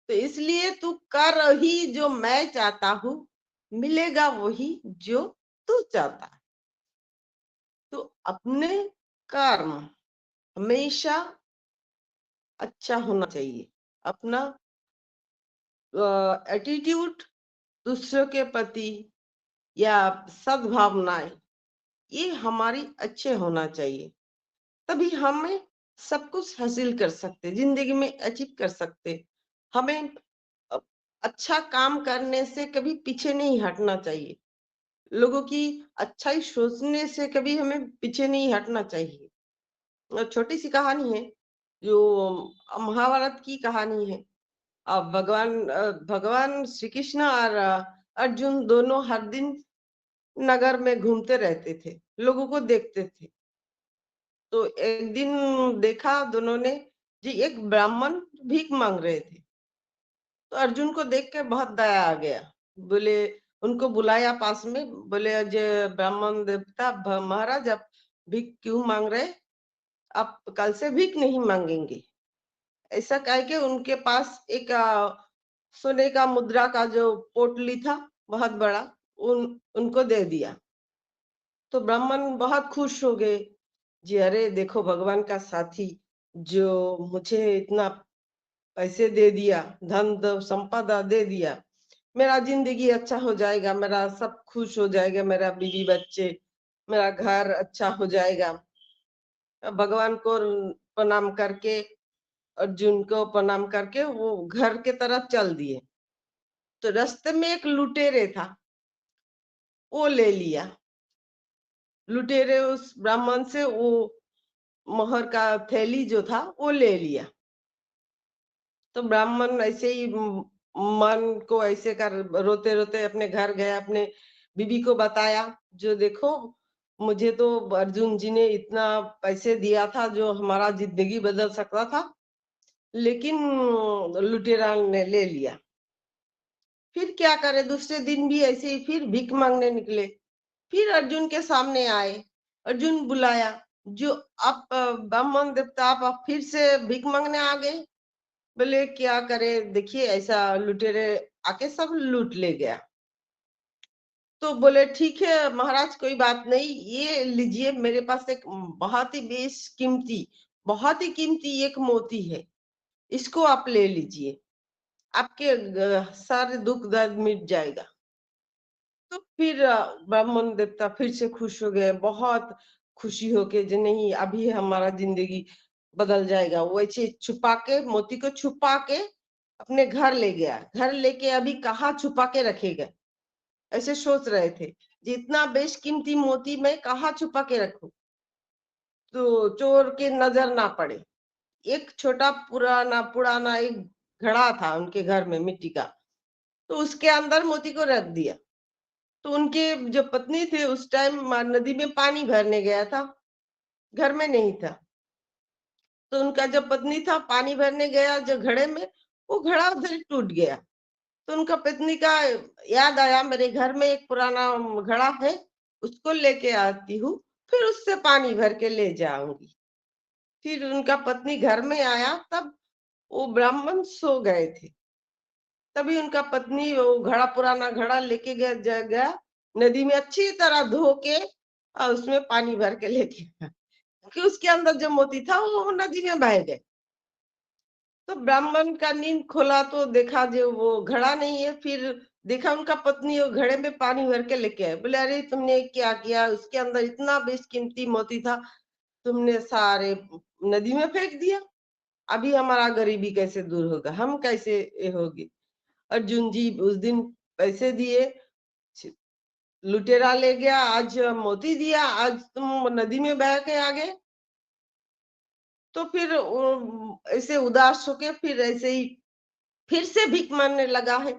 तो इसलिए तू कर ही जो मैं चाहता हूँ, मिलेगा वही जो तू चाहता है। तो अपने कर्म हमेशा अच्छा होना चाहिए। अपना एटीट्यूड दूसरों के प्रति या सद्भावनाएं, ये हमारी अच्छे होना चाहिए। तभी हमें सब कुछ हासिल कर सकते, जिंदगी में अचीव कर सकते। हमें अच्छा काम करने से कभी पीछे नहीं हटना चाहिए। लोगों की अच्छाई सोचने से कभी हमें पीछे नहीं हटना चाहिए। छोटी सी कहानी है, जो महाभारत की कहानी है। भगवान श्री कृष्ण और अर्जुन दोनों हर दिन नगर में घूमते रहते थे, लोगों को देखते थे। तो एक दिन देखा दोनों ने जी, एक ब्राह्मण भीख मांग रहे थे। तो अर्जुन को देख के बहुत दया आ गया। बोले, उनको बुलाया पास में, बोले अजय ब्राह्मण देवता महाराज, आप भीख क्यों मांग रहे? आप कल से भीख नहीं मांगेंगे। ऐसा कह के उनके पास एक सोने का मुद्रा का जो पोटली था बहुत बड़ा, उनको दे दिया। तो ब्राह्मण बहुत खुश हो गए जी, अरे देखो भगवान का साथी जो मुझे इतना पैसे दे दिया, धन संपदा दे दिया, मेरा जिंदगी अच्छा हो जाएगा, मेरा सब खुश हो जाएगा, मेरा बीवी बच्चे, मेरा घर अच्छा हो जाएगा। भगवान को प्रणाम करके, अर्जुन को प्रणाम करके वो घर के तरफ चल दिए। तो रास्ते में एक लुटेरे था, वो ले लिया। लुटेरे उस ब्राह्मण से वो मोहर का थैली जो था वो ले लिया। तो ब्राह्मण ऐसे ही मन को ऐसे कर रोते रोते अपने घर गया, अपने बीबी को बताया, जो देखो मुझे तो अर्जुन जी ने इतना पैसे दिया था जो हमारा जिंदगी बदल सकता था, लेकिन लुटेरा ने ले लिया। फिर क्या करे, दूसरे दिन भी ऐसे ही फिर भीख मांगने निकले। फिर अर्जुन के सामने आए, अर्जुन बुलाया, जो आप ब्राह्मण देवता, आप फिर से भीख मांगने आ गए। बोले क्या करे, देखिए ऐसा लुटेरे आके सब लूट ले गया। तो बोले ठीक है महाराज, कोई बात नहीं, ये लीजिए, मेरे पास एक बहुत ही बेशकीमती, बहुत ही कीमती एक मोती है, इसको आप ले लीजिए, आपके सारे दुख दर्द मिट जाएगा। तो फिर ब्राह्मण देवता फिर से खुश हो गए, बहुत खुशी होके, जो नहीं अभी हमारा जिंदगी बदल जाएगा। वो ऐसे छुपा के, मोती को छुपा के अपने घर ले गया। घर लेके अभी कहाँ छुपा के रखेगा, ऐसे सोच रहे थे, जितना बेशकीमती मोती मैं कहाँ छुपा के रखूं तो चोर के नजर ना पड़े। एक छोटा पुराना पुराना एक घड़ा था उनके घर में मिट्टी का, तो उसके अंदर मोती को रख दिया। तो उनके जो पत्नी थे उस टाइम नदी में पानी भरने गया था, घर में नहीं था। तो उनका जो पत्नी था पानी भरने गया जो घड़े में, वो घड़ा उधर टूट गया। तो उनका पत्नी का याद आया, मेरे घर में एक पुराना घड़ा है, उसको लेके आती हूँ, फिर उससे पानी भर के ले जाऊंगी। फिर उनका पत्नी घर में आया, तब वो ब्राह्मण सो गए थे। तभी उनका पत्नी वो घड़ा पुराना घड़ा लेके गया नदी में, अच्छी तरह धो के और उसमें पानी भर के लेके आया, क्योंकि उसके अंदर जो मोती था वो नदी में बह गए। तो ब्राह्मण का नींद खोला तो देखा जो वो घड़ा नहीं है। फिर देखा उनका पत्नी वो घड़े में पानी भर के लेके आए। बोले अरे तुमने क्या किया, उसके अंदर इतना बेशकीमती मोती था, तुमने सारे नदी में फेंक दिया। अभी हमारा गरीबी कैसे दूर होगा, हम कैसे ये होगी। अर्जुन जी उस दिन पैसे दिए, लुटेरा ले गया, आज मोती दिया, आज तुम नदी में बह के आ गए। तो फिर ऐसे उदास होके फिर ऐसे ही फिर से भीख मांगने लगा है।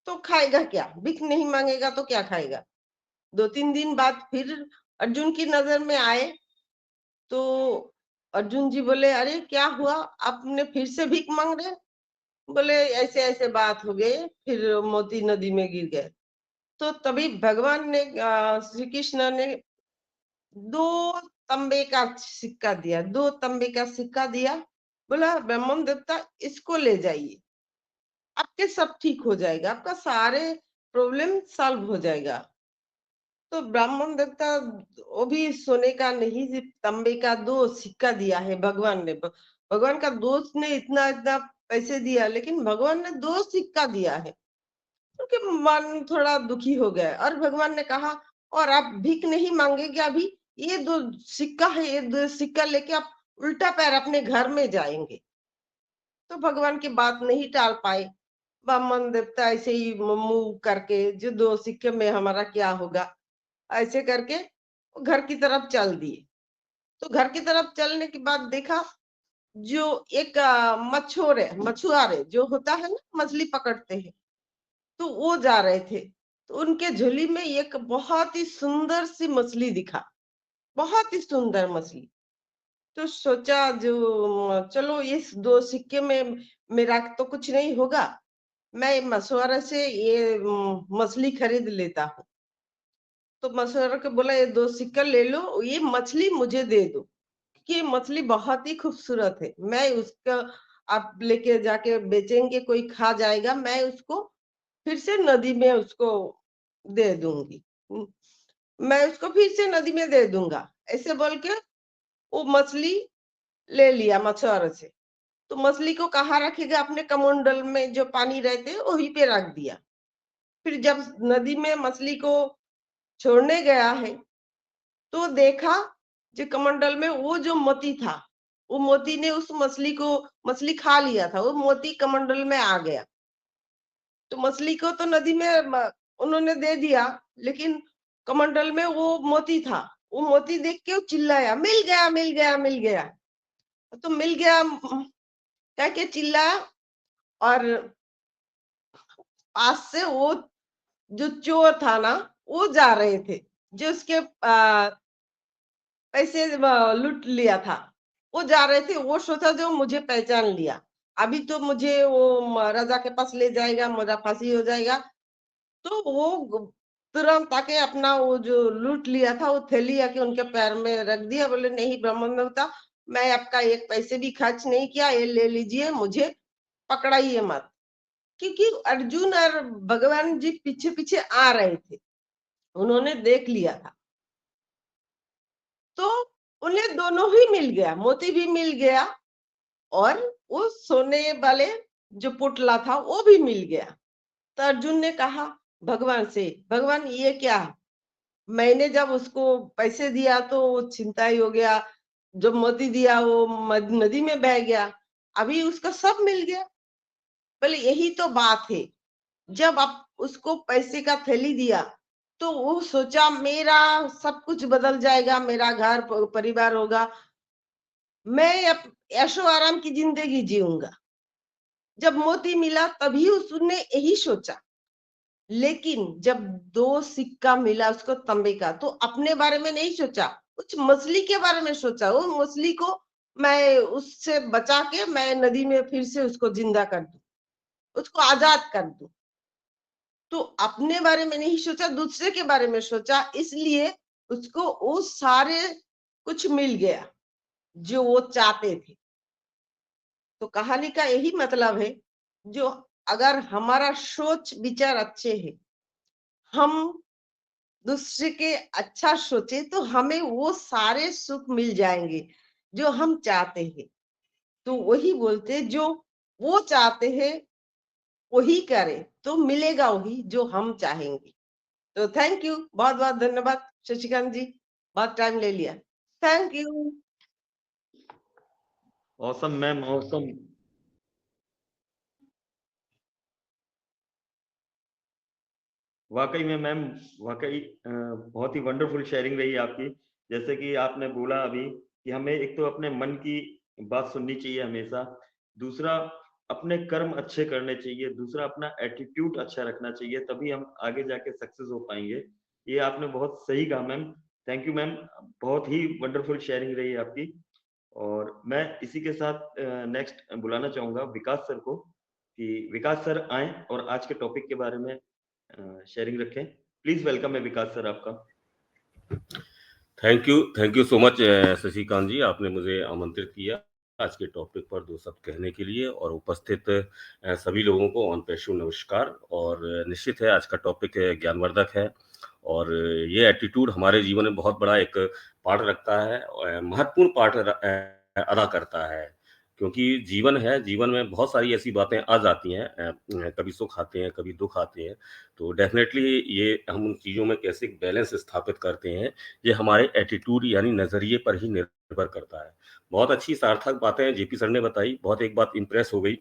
तो खाएगा क्या, भीख नहीं मांगेगा तो क्या खाएगा। 2-3 दिन बाद फिर अर्जुन की नजर में आए। तो अर्जुन जी बोले अरे क्या हुआ, आपने फिर से भीख मांग रहे। बोले ऐसे ऐसे बात हो गए, फिर मोती नदी में गिर गए। तो तभी भगवान ने श्री कृष्ण ने 2 तांबे का सिक्का दिया, 2 तांबे का सिक्का दिया। बोला ब्रह्मन देवता इसको ले जाइए, आपके सब ठीक हो जाएगा, आपका सारे प्रॉब्लम सॉल्व हो जाएगा। तो ब्राह्मण देवता वो भी सोने का नहीं, सिर्फ तांबे का 2 सिक्का दिया है भगवान ने। भगवान का दोस्त ने इतना इतना पैसे दिया, लेकिन भगवान ने 2 सिक्का दिया है। उनके मन थोड़ा दुखी हो गया और भगवान ने कहा और आप भीख नहीं मांगेंगे अभी, ये 2 सिक्का है, ये 2 सिक्का लेके आप उल्टा पैर अपने घर में जाएंगे। तो भगवान की बात नहीं टाल पाए। ब्राह्मण देवता ऐसे ही मुंह करके जो 2 सिक्के में हमारा क्या होगा, ऐसे करके घर की तरफ चल दिए। तो घर की तरफ चलने के बाद देखा जो एक मछुआरे जो होता है ना, मछली पकड़ते हैं, तो वो जा रहे थे। तो उनके झोली में एक बहुत ही सुंदर सी मछली दिखा, बहुत ही सुंदर मछली। तो सोचा जो चलो इस 2 सिक्के में मेरा तो कुछ नहीं होगा, मैं मछुआरे से ये मछली खरीद लेता हूँ। तो मछुआरे को बोला ये 2 सिक्का ले लो, ये मछली मुझे दे दो, कि ये मछली बहुत ही खूबसूरत है, मैं उसका आप लेके जाके बेचेंगे, कोई खा जाएगा, मैं उसको फिर से नदी में उसको दे दूंगी, मैं उसको फिर से नदी में दे दूंगा। ऐसे बोल के वो मछली ले लिया मछुआरे से। तो मछली को कहाँ रखेगा, अपने कमंडल में जो पानी रहते वहीं पे रख दिया। फिर जब नदी में मछली को छोड़ने गया है, तो देखा जो कमंडल में वो जो मोती था, वो मोती ने उस मछली खा लिया था, वो मोती कमंडल में आ गया। तो मछली को तो नदी में उन्होंने दे दिया, लेकिन कमंडल में वो मोती था। वो मोती देख के वो चिल्लाया मिल गया मिल गया मिल गया। तो मिल गया कह के चिल्लाया, और पास से वो जो चोर था ना, वो जा रहे थे, जो उसके पैसे लूट लिया था, वो जा रहे थे। वो सोचा जो मुझे पहचान लिया, अभी तो मुझे वो राजा के पास ले जाएगा, मेरा फांसी हो जाएगा। तो वो तुरंत आके अपना वो जो लूट लिया था वो थैली आके उनके पैर में रख दिया। बोले नहीं ब्राह्मण देवता, मैं आपका एक पैसे भी खर्च नहीं किया, ये ले लीजिए, मुझे पकड़ाइए मत। क्योंकि अर्जुन और भगवान जी पीछे पीछे आ रहे थे, उन्होंने देख लिया था। तो उन्हें दोनों ही मिल गया, मोती भी मिल गया और वो सोने वाले जो पुतला था वो भी मिल गया। तो अर्जुन ने कहा भगवान से, भगवान ये क्या है, मैंने जब उसको पैसे दिया तो वो चिंता ही हो गया, जब मोती दिया वो नदी में बह गया, अभी उसका सब मिल गया। बोले यही तो बात है, जब आप उसको पैसे का थैली दिया तो वो सोचा मेरा सब कुछ बदल जाएगा, मेरा घर परिवार होगा, मैं ऐशो आराम की जिंदगी जीऊंगा। जब मोती मिला तभी उसने यही सोचा, लेकिन जब 2 सिक्का मिला उसको तांबे का, तो अपने बारे में नहीं सोचा, उस मछली के बारे में सोचा। वो मछली को मैं उससे बचा के मैं नदी में फिर से उसको जिंदा कर दूं, उसको आजाद कर दूं। तो अपने बारे में नहीं सोचा, दूसरे के बारे में सोचा, इसलिए उसको वो सारे कुछ मिल गया जो वो चाहते थे। तो कहानी का यही मतलब है, जो अगर हमारा सोच विचार अच्छे है, हम दूसरे के अच्छा सोचे, तो हमें वो सारे सुख मिल जाएंगे जो हम चाहते हैं। तो वही बोलते, जो वो चाहते हैं वही करे तो मिलेगा वही जो हम चाहेंगे। तो थैंक यू, बहुत बहुत धन्यवाद शशिकांत जी, बहुत टाइम ले लिया। Thank you.
Awesome ma'am, awesome. वाकई में मैम, वाकई बहुत ही वंडरफुल शेयरिंग रही आपकी। जैसे कि आपने बोला अभी कि हमें एक तो अपने मन की बात सुननी चाहिए हमेशा, दूसरा अपने कर्म अच्छे करने चाहिए, दूसरा अपना एटीट्यूड अच्छा रखना चाहिए, तभी हम आगे जाके सक्सेस हो पाएंगे। ये आपने बहुत सही कहा मैम। थैंक यू मैम, बहुत ही वंडरफुल शेयरिंग रही आपकी। और मैं इसी के साथ नेक्स्ट बुलाना चाहूंगा विकास सर को, कि विकास सर आए और आज के टॉपिक के बारे में शेयरिंग रखें। प्लीज वेलकम है विकास सर आपका।
Thank you so much Shashikant ji, आपने मुझे आमंत्रित किया आज के टॉपिक पर 2 शब्द कहने के लिए, और उपस्थित सभी लोगों को ऑन पेशु नमस्कार। और निश्चित है आज का टॉपिक ज्ञानवर्धक है, और ये एटीट्यूड हमारे जीवन में बहुत बड़ा एक पार्ट रखता है, महत्वपूर्ण पार्ट अदा करता है, क्योंकि जीवन है, जीवन में बहुत सारी ऐसी बातें आ जाती हैं, कभी सुख आते हैं, कभी दुख आते हैं, तो डेफिनेटली ये हम उन चीज़ों में कैसे एक बैलेंस स्थापित करते हैं, ये हमारे एटीट्यूड यानी नज़रिए पर ही निर्भर करता है। बहुत अच्छी सार्थक बातें जेपी सर ने बताई। बहुत एक बात इम्प्रेस हो गई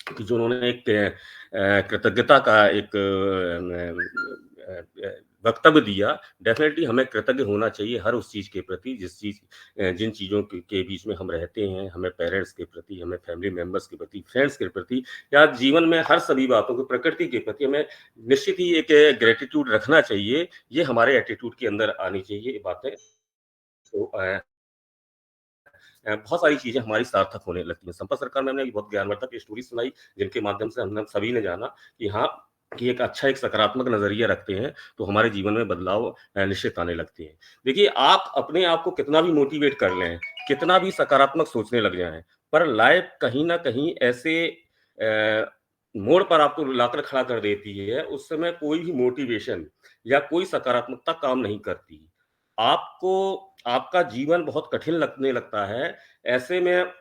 कि जो उन्होंने एक कृतज्ञता का एक वक्तव्य दिया। डेफिनेटली हमें कृतज्ञ होना चाहिए हर उस चीज़ के प्रति जिन चीज़ों के बीच में हम रहते हैं, हमें पेरेंट्स के प्रति, हमें फैमिली मेंबर्स के प्रति, फ्रेंड्स के प्रति, या जीवन में हर सभी बातों को, प्रकृति के प्रति हमें निश्चित ही एक ग्रेटिट्यूड रखना चाहिए। ये हमारे एटीट्यूड के अंदर आनी चाहिए ये बातें। तो बहुत सारी चीज़ें हमारी सार्थक होने लगती हैं। संपर्क सरकार में हमने बहुत ज्ञानवर्धक स्टोरी सुनाई, जिनके माध्यम से हम सभी ने जाना कि हाँ, कि एक सकारात्मक नज़रिया रखते हैं, तो हमारे जीवन में बदलाव निश्चित आने लगते हैं। देखिए, आप अपने आप को कितना भी मोटिवेट कर लें, कितना भी सकारात्मक सोचने लग जाएँ, पर लाइफ़ कहीं न कहीं ऐसे मोड़ पर आपको लाकर खड़ा कर देती है, उस समय कोई भी मोटिवेशन या कोई सकारात्मकता काम नहीं करती। आपको आपका जीवन बहुत कठिन लगने लगता है। ऐसे में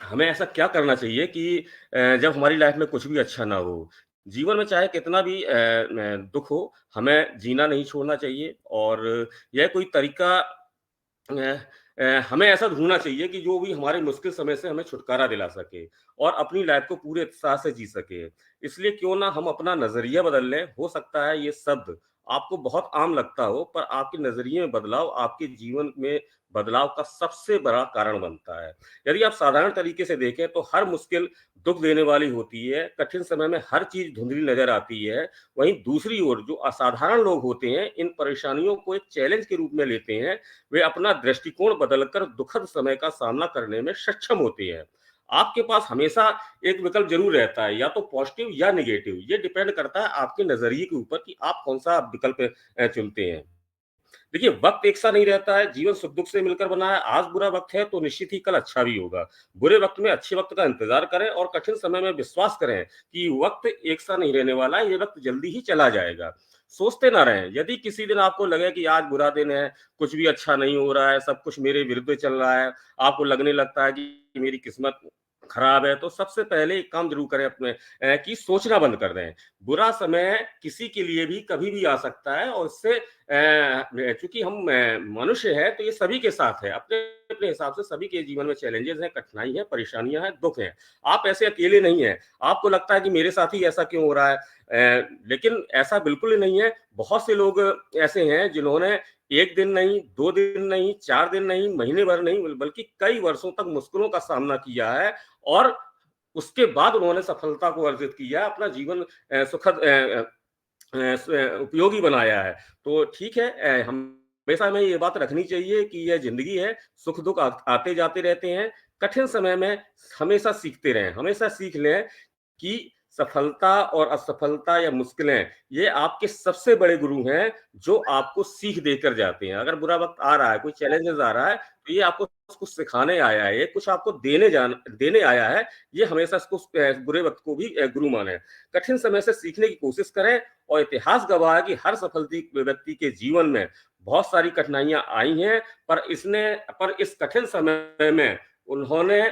हमें ऐसा क्या करना चाहिए कि जब हमारी लाइफ में कुछ भी अच्छा ना हो, जीवन में चाहे कितना भी दुःख हो, हमें जीना नहीं छोड़ना चाहिए, और यह कोई तरीका हमें ऐसा ढूँढना चाहिए कि जो भी हमारे मुश्किल समय से हमें छुटकारा दिला सके और अपनी लाइफ को पूरे उत्साह से जी सके। इसलिए क्यों ना हम अपना नज़रिया बदल लें। हो सकता है ये शब्द आपको बहुत आम लगता हो, पर आपके नज़रिए में बदलाव आपके जीवन में बदलाव का सबसे बड़ा कारण बनता है। यदि आप साधारण तरीके से देखें तो हर मुश्किल दुःख देने वाली होती है, कठिन समय में हर चीज़ धुंधली नज़र आती है। वहीं दूसरी ओर जो असाधारण लोग होते हैं, इन परेशानियों को एक चैलेंज के रूप में लेते हैं। वे अपना दृष्टिकोण बदलकर दुखद समय का सामना करने में सक्षम होते हैं। आपके पास हमेशा एक विकल्प ज़रूर रहता है, या तो पॉजिटिव या नेगेटिव। ये डिपेंड करता है आपके नज़रिए के ऊपर कि आप कौन-सा विकल्प चुनते हैं। देखिए, वक़्त एक सा नहीं रहता है, जीवन सुख-दुःख से मिलकर बना है। आज बुरा वक़्त है तो निश्चित ही कल अच्छा भी होगा। बुरे वक़्त में अच्छे वक़्त का इंतज़ार करें और कठिन समय में विश्वास करें कि वक़्त एक सा नहीं रहने वाला है, ये वक़्त जल्दी ही चला जाएगा। सोचते ना रहें, यदि किसी दिन आपको लगे कि आज बुरा दिन है, कुछ भी अच्छा नहीं हो रहा है, सब कुछ मेरे विरुद्ध चल रहा है, आपको लगने लगता है कि मेरी किस्मत खराब है, तो सबसे पहले एक काम ज़रूर करें अपने कि सोचना बंद कर दें। बुरा समय किसी के लिए भी कभी भी आ सकता है, और उससे चूंकि हम मनुष्य है तो ये सभी के साथ है, अपने अपने हिसाब से सभी के जीवन में चैलेंजेस हैं, कठिनाई है, परेशानियां हैं, दुख हैं। आप ऐसे अकेले नहीं हैं। आपको लगता है कि मेरे साथ ही ऐसा क्यों हो रहा है, लेकिन ऐसा बिल्कुल ही नहीं है। बहुत से लोग ऐसे हैं जिन्होंने 1 दिन नहीं, 2 दिन नहीं, 4 दिन नहीं, महीने भर नहीं, बल्कि कई वर्षों तक मुश्किलों का सामना किया है और उसके बाद उन्होंने सफलता को अर्जित किया, अपना जीवन सुखद उपयोगी बनाया है। तो ठीक है, हमेशा हमें ये बात रखनी चाहिए कि यह जिंदगी है, सुख दुख आते जाते रहते हैं। कठिन समय में हमेशा सीखते रहें, हमेशा सीख लें कि सफलता और असफलता या मुश्किलें ये आपके सबसे बड़े गुरु हैं, जो आपको सीख देकर जाते हैं। अगर बुरा वक्त आ रहा है, कोई चैलेंजेस आ रहा है, तो ये आपको कुछ सिखाने आया है, ये कुछ आपको देने आया है। ये हमेशा इसको बुरे वक्त को भी गुरु माने। कठिन समय से सीखने की कोशिश करें और इतिहास गवाह है कि हर सफल व्यक्ति के जीवन में बहुत सारी कठिनाइयां आई हैं, पर इस कठिन समय में उन्होंने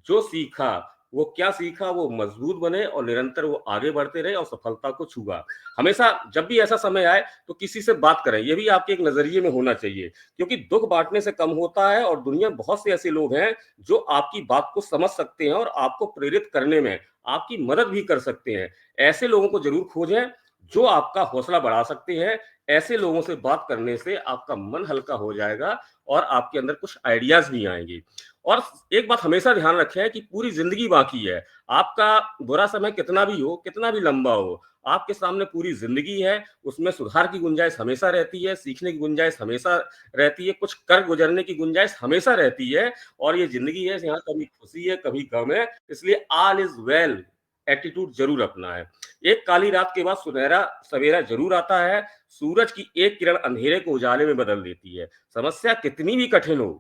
जो सीखा, वो क्या सीखा, वो मजबूत बने और निरंतर वो आगे बढ़ते रहे और सफलता को छुआ। हमेशा जब भी ऐसा समय आए तो किसी से बात करें, ये भी आपके एक नजरिए में होना चाहिए, क्योंकि दुख बांटने से कम होता है और दुनिया में बहुत से ऐसे लोग हैं जो आपकी बात को समझ सकते हैं और आपको प्रेरित करने में आपकी मदद भी कर सकते हैं। ऐसे लोगों को जरूर खोजें जो आपका हौसला बढ़ा सकते हैं। ऐसे लोगों से बात करने से आपका मन हल्का हो जाएगा और आपके अंदर कुछ आइडियाज भी आएंगे। और एक बात हमेशा ध्यान रखें कि पूरी जिंदगी बाकी है। आपका बुरा समय कितना भी हो, कितना भी लंबा हो, आपके सामने पूरी जिंदगी है। उसमें सुधार की गुंजाइश हमेशा रहती है, सीखने की गुंजाइश हमेशा रहती है, कुछ कर गुजरने की गुंजाइश हमेशा रहती है। और ये जिंदगी है, यहाँ कभी खुशी है, कभी गम है, इसलिए ऑल इज वेल एटीट्यूड जरूर अपना है। एक काली रात के बाद सुनहरा सवेरा जरूर आता है। सूरज की एक किरण अंधेरे को उजाले में बदल देती है। समस्या कितनी भी कठिन हो,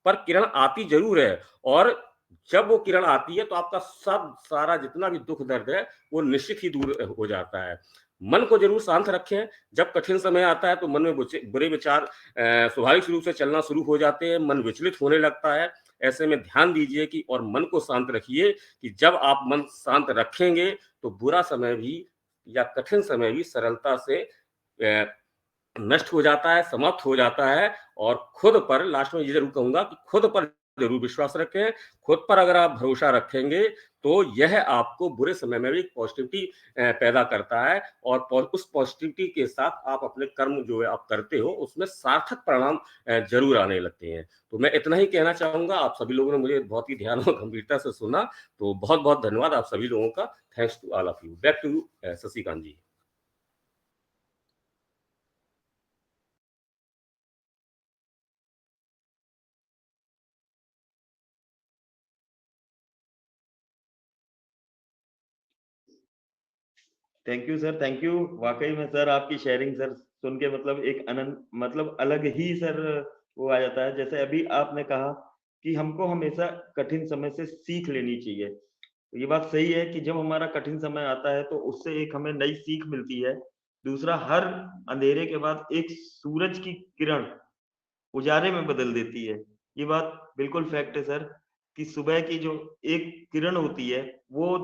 पर किरण आती जरूर है। और जब वो किरण आती है तो आपका सब सारा जितना भी दुख दर्द है वो निश्चित ही दूर हो जाता है। मन को जरूर शांत रखें। जब कठिन समय आता है तो मन में बुरे विचार स्वाभाविक रूप से चलना शुरू हो जाते हैं, मन विचलित होने लगता है। ऐसे में ध्यान दीजिए कि और मन को शांत रखिए कि जब आप मन शांत रखेंगे तो बुरा समय भी या कठिन समय भी सरलता से नष्ट हो जाता है, समाप्त हो जाता है। और खुद पर, लास्ट में ये जरूर कहूंगा कि खुद पर जरूर विश्वास रखें। खुद पर अगर आप भरोसा रखेंगे तो यह आपको बुरे समय में भी पॉजिटिविटी पैदा करता है और उस पॉजिटिविटी के साथ आप अपने कर्म जो है आप करते हो उसमें सार्थक परिणाम जरूर आने लगते हैं। तो मैं इतना ही कहना चाहूंगा। आप सभी लोगों ने मुझे बहुत ही ध्यान और गंभीरता से सुना, तो बहुत बहुत धन्यवाद आप सभी लोगों का। Thanks to all of you. Back to you Shashikant ji.
Thank you sir, thank you. वाकई में सर आपकी शेयरिंग सर सुन के मतलब एक अनंत मतलब अलग ही सर वो आ जाता है। जैसे अभी आपने कहा कि हमको हमेशा कठिन समय से सीख लेनी चाहिए। ये बात सही है कि जब हमारा कठिन समय आता है तो उससे एक हमें नई सीख मिलती है। दूसरा, हर अंधेरे के बाद एक सूरज की किरण उजाले में बदल देती है। ये बात बिल्कुल फैक्ट है सर कि सुबह की जो एक किरण होती है वो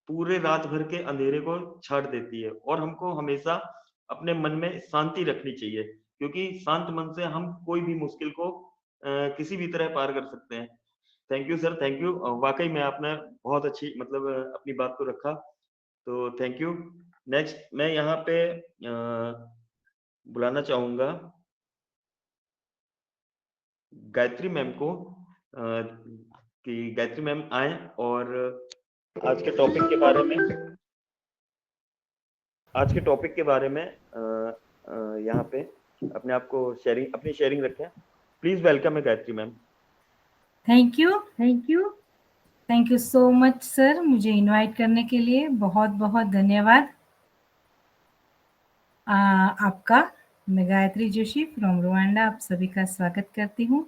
पूरे रात भर के अंधेरे को छाट देती है। और हमको हमेशा अपने मन में शांति रखनी चाहिए, क्योंकि शांत मन से हम कोई भी मुश्किल को किसी भी तरह पार कर सकते हैं। Thank you sir, thank you. वाकई में आपने बहुत अच्छी मतलब अपनी बात को रखा, तो थैंक यू। नेक्स्ट मैं यहाँ पे बुलाना चाहूंगा गायत्री मैम को, कि गायत्री मैम आए और आज के टॉपिक के बारे में यहाँ पे अपने आप को अपनी शेयरिंग रखें। प्लीज वेलकम है Gayatri ma'am.
Thank you so much sir, मुझे इनवाइट करने के लिए बहुत बहुत धन्यवाद आपका। मैं गायत्री जोशी फ्रॉम रुवांडा आप सभी का स्वागत करती हूँ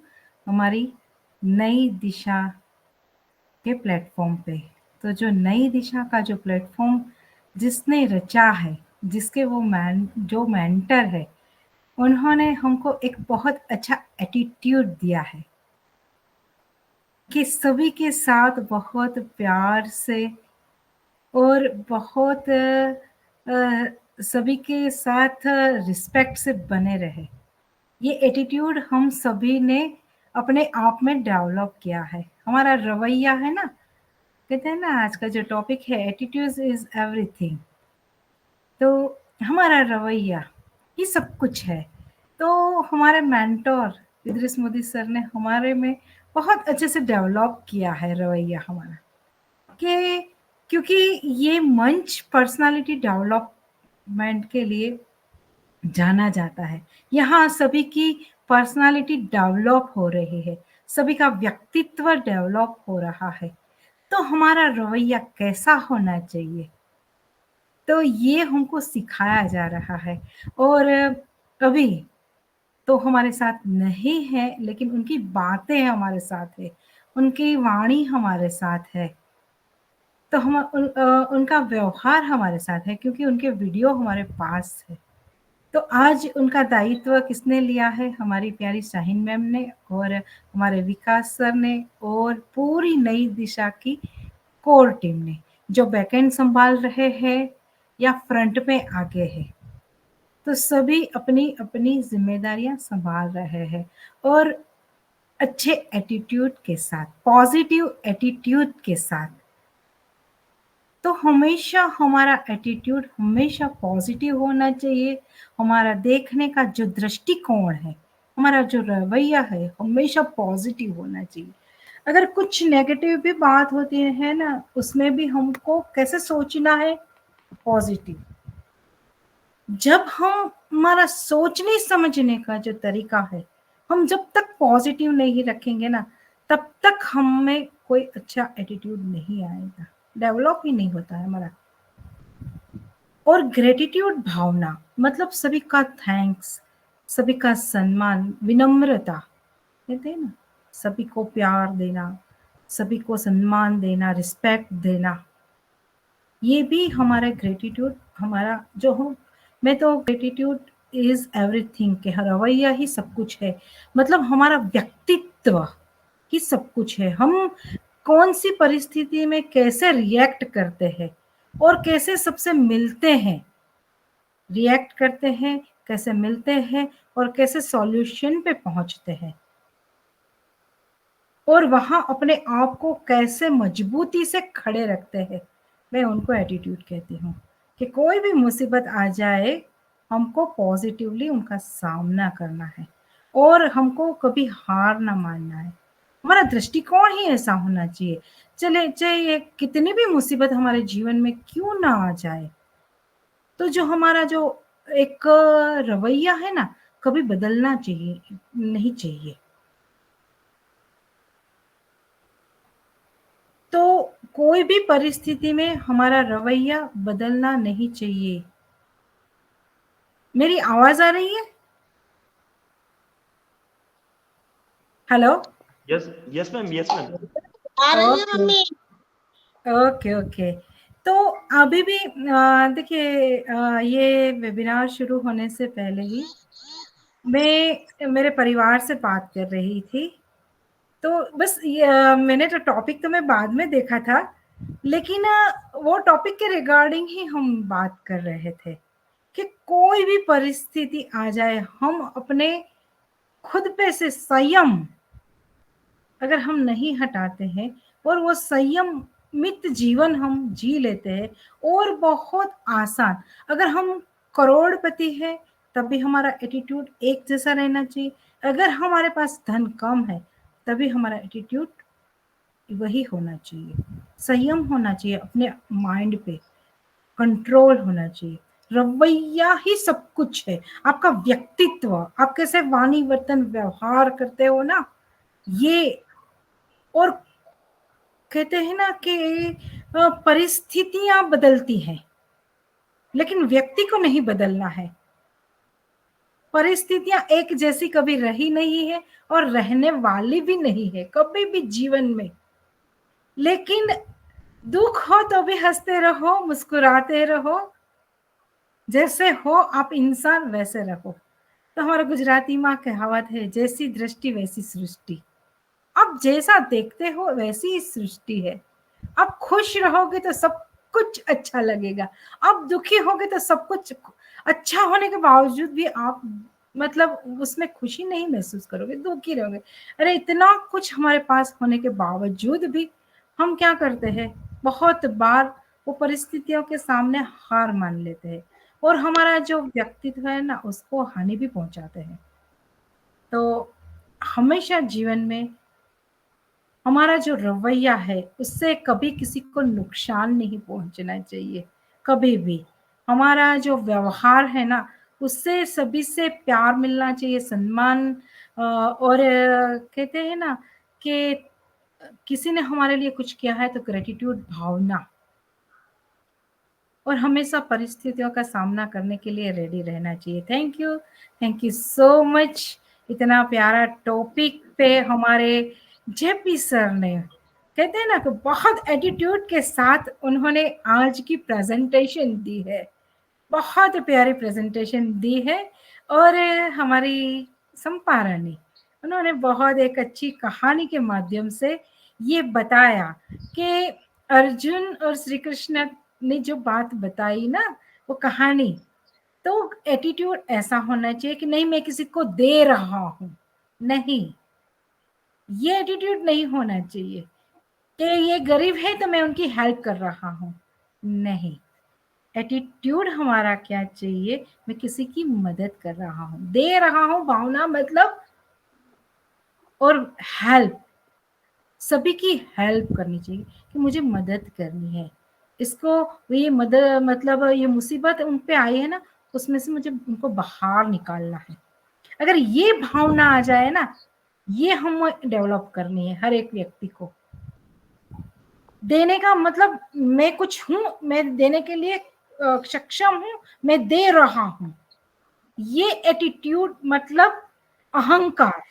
हमारी नई दिशा के प्लेटफॉर्म पे। तो जो नई दिशा का जो प्लेटफॉर्म जिसने रचा है, जिसके वो जो मेंटर है, उन्होंने हमको एक बहुत अच्छा एटीट्यूड दिया है कि सभी के साथ बहुत प्यार से और बहुत सभी के साथ रिस्पेक्ट से बने रहे। ये एटीट्यूड हम सभी ने अपने आप में डेवलप किया है। हमारा रवैया है ना, कहते हैं ना आज का जो टॉपिक है एटीट्यूड इज एवरीथिंग, तो हमारा रवैया ये सब कुछ है। तो हमारे मेंटोर इदरिस मोदी सर ने हमारे में बहुत अच्छे से डेवलप किया है रवैया हमारा, कि क्योंकि ये मंच पर्सनालिटी डेवलपमेंट के लिए जाना जाता है। यहाँ सभी की पर्सनालिटी डेवलप हो रही है, सभी का व्यक्तित्व डेवलप हो रहा है। तो हमारा रवैया कैसा होना चाहिए, तो ये हमको सिखाया जा रहा है। और अभी तो हमारे साथ नहीं है, लेकिन उनकी बातें हमारे साथ है, उनकी वाणी हमारे साथ है। तो उनका व्यवहार हमारे साथ है, क्योंकि उनके वीडियो हमारे पास है। तो आज उनका दायित्व किसने लिया है? हमारी प्यारी शाहीन मैम ने और हमारे विकास सर ने और पूरी नई दिशा की कोर टीम ने, जो बैकएंड संभाल रहे हैं या फ्रंट में आगे है। तो सभी अपनी अपनी जिम्मेदारियां संभाल रहे हैं और अच्छे एटीट्यूड के साथ, पॉजिटिव एटीट्यूड के साथ। तो हमेशा हमारा एटीट्यूड हमेशा पॉजिटिव होना चाहिए। हमारा देखने का जो दृष्टिकोण है, हमारा जो रवैया है, हमेशा पॉजिटिव होना चाहिए। अगर कुछ नेगेटिव भी बात होती है ना, उसमें भी हमको कैसे सोचना है? पॉजिटिव। जब हम हमारा सोचने समझने का जो तरीका है, हम जब तक पॉजिटिव नहीं रखेंगे ना, तब तक हमें कोई अच्छा एटीट्यूड नहीं आएगा, डेवलप ही नहीं होता है हमारा। और ग्रेटिट्यूड भावना मतलब सभी का थैंक्स, सभी का सम्मान, विनम्रता, कहते हैं ना, सभी को प्यार देना, सभी को सम्मान देना, रिस्पेक्ट देना, ये भी हमारा ग्रेटिट्यूड, हमारा जो हम, मैं तो ग्रेटिट्यूड इज एवरीथिंग के रवैया ही सब कुछ है। मतलब हमारा व्यक्तित्व ही सब कुछ है। हम कौन सी परिस्थिति में कैसे रिएक्ट करते हैं और कैसे सबसे मिलते हैं, रिएक्ट करते हैं, कैसे मिलते हैं और कैसे सॉल्यूशन पे पहुंचते हैं, और वहां अपने आप को कैसे मजबूती से खड़े रखते हैं, मैं उनको एटीट्यूड कहती हूँ। कि कोई भी मुसीबत आ जाए, हमको पॉजिटिवली उनका सामना करना है और हमको कभी हार ना मानना है। हमारा दृष्टिकोण ही ऐसा होना चाहिए। चले चाहे कितनी भी मुसीबत हमारे जीवन में क्यों ना आ जाए, तो जो हमारा जो एक रवैया है ना, कभी बदलना चाहिए नहीं चाहिए। तो कोई भी परिस्थिति में हमारा रवैया बदलना नहीं चाहिए। मेरी आवाज आ रही है? Hello?
Yes ma'am, yes ma'am.
आ रही है मम्मी।
Okay okay. तो अभी भी देखिए, ये वेबिनार शुरू होने से पहले ही मैं मेरे परिवार से बात कर रही थी। तो बस मैंने तो टॉपिक तो मैं बाद में देखा था, लेकिन वो टॉपिक के रिगार्डिंग ही हम बात कर रहे थे कि कोई भी परिस्थिति आ जाए, हम अपने खुद पे से संयम अगर हम नहीं हटाते हैं और वो संयमित जीवन हम जी लेते हैं, और बहुत आसान, अगर हम करोड़पति है तब भी हमारा एटीट्यूड एक जैसा रहना चाहिए। अगर हमारे पास धन कम है तभी हमारा एटीट्यूड वही होना चाहिए। संयम होना चाहिए, अपने माइंड पे कंट्रोल होना चाहिए। रवैया ही सब कुछ है। आपका व्यक्तित्व, आप कैसे वाणी वर्तन व्यवहार करते हो ना, ये। और कहते हैं ना कि परिस्थितियां बदलती हैं, लेकिन व्यक्ति को नहीं बदलना है। परिस्थितियां एक जैसी कभी रही नहीं है और रहने वाली भी नहीं है कभी भी जीवन में। लेकिन दुख हो तो भी हंसते रहो, मुस्कुराते रहो, जैसे हो आप इंसान वैसे रहो। तो हमारा गुजराती माँ कहावत है, जैसी दृष्टि वैसी सृष्टि। आप जैसा देखते हो वैसी ही सृष्टि है। आप खुश रहोगे तो सब कुछ अच्छा लगेगा। आप दुखी होगे तो सब कुछ अच्छा होने के बावजूद भी आप मतलब उसमें खुशी नहीं महसूस करोगे, दुखी रहोगे। अरे इतना कुछ हमारे पास होने के बावजूद भी हम क्या करते हैं, बहुत बार वो परिस्थितियों के सामने हार मान लेते हैं और हमारा जो व्यक्तित्व है ना उसको हानि भी पहुंचाते हैं। तो हमेशा जीवन में हमारा जो रवैया है उससे कभी किसी को नुकसान नहीं पहुंचना चाहिए, कभी भी। हमारा जो व्यवहार है ना उससे सभी से प्यार मिलना चाहिए, सम्मान। और कहते हैं ना कि किसी ने हमारे लिए कुछ किया है तो ग्रेटिट्यूड भावना, और हमेशा परिस्थितियों का सामना करने के लिए रेडी रहना चाहिए। Thank you so much. इतना प्यारा टॉपिक पे हमारे जेपी सर ने, कहते हैं ना कि बहुत एटीट्यूड के साथ उन्होंने आज की प्रेजेंटेशन दी है, बहुत प्यारी प्रेजेंटेशन दी है। और हमारी संपारानी, उन्होंने बहुत एक अच्छी कहानी के माध्यम से ये बताया कि अर्जुन और श्री कृष्ण ने जो बात बताई ना वो कहानी, तो एटीट्यूड ऐसा होना चाहिए कि नहीं मैं किसी को दे रहा हूँ, नहीं, ये एटीट्यूड नहीं होना चाहिए कि ये गरीब है तो मैं उनकी हेल्प कर रहा हूँ, नहीं। एटीट्यूड हमारा क्या चाहिए, मैं किसी की मदद कर रहा हूँ, दे रहा हूँ भावना मतलब, और हेल्प, सभी की हेल्प करनी चाहिए कि मुझे मदद करनी है इसको, ये मदद मतलब ये मुसीबत उन पे आई है ना उसमें से मुझे उनको बाहर निकालना है। अगर ये भावना आ जाए ना, ये हम डेवलप करनी है हर एक व्यक्ति को। देने का मतलब मैं कुछ हूं, मैं देने के लिए सक्षम हूं, मैं दे रहा हूं, ये एटीट्यूड मतलब अहंकार।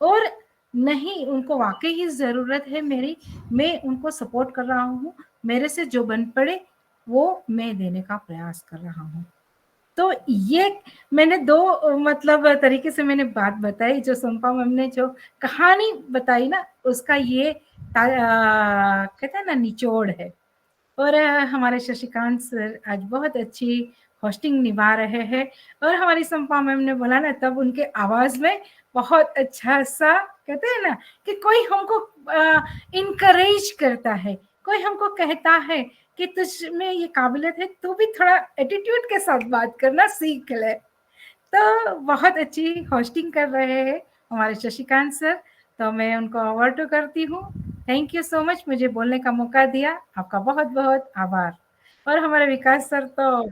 और नहीं, उनको वाकई ही जरूरत है मेरी, मैं उनको सपोर्ट कर रहा हूँ, मेरे से जो बन पड़े वो मैं देने का प्रयास कर रहा हूँ। तो ये मैंने दो मतलब तरीके से मैंने बात बताई, जो संपा मैम ने जो कहानी बताई ना उसका ये कहते हैं ना निचोड़ है। और हमारे शशिकांत सर आज बहुत अच्छी होस्टिंग निभा रहे हैं, और हमारी संपा मैम ने बोला ना तब उनके आवाज में बहुत अच्छा सा, कहते हैं ना कि कोई हमको इनकरेज करता है, कोई हमको कहता है कि तुझ में ये काबिलियत है, तू भी थोड़ा एटीट्यूड के साथ बात करना सीख ले। तो बहुत अच्छी होस्टिंग कर रहे हैं हमारे शशिकांत सर, तो मैं उनको अवार्ड करती हूँ। थैंक यू सो मच मुझे बोलने का मौका दिया, आपका बहुत बहुत आभार। और हमारे विकास सर तो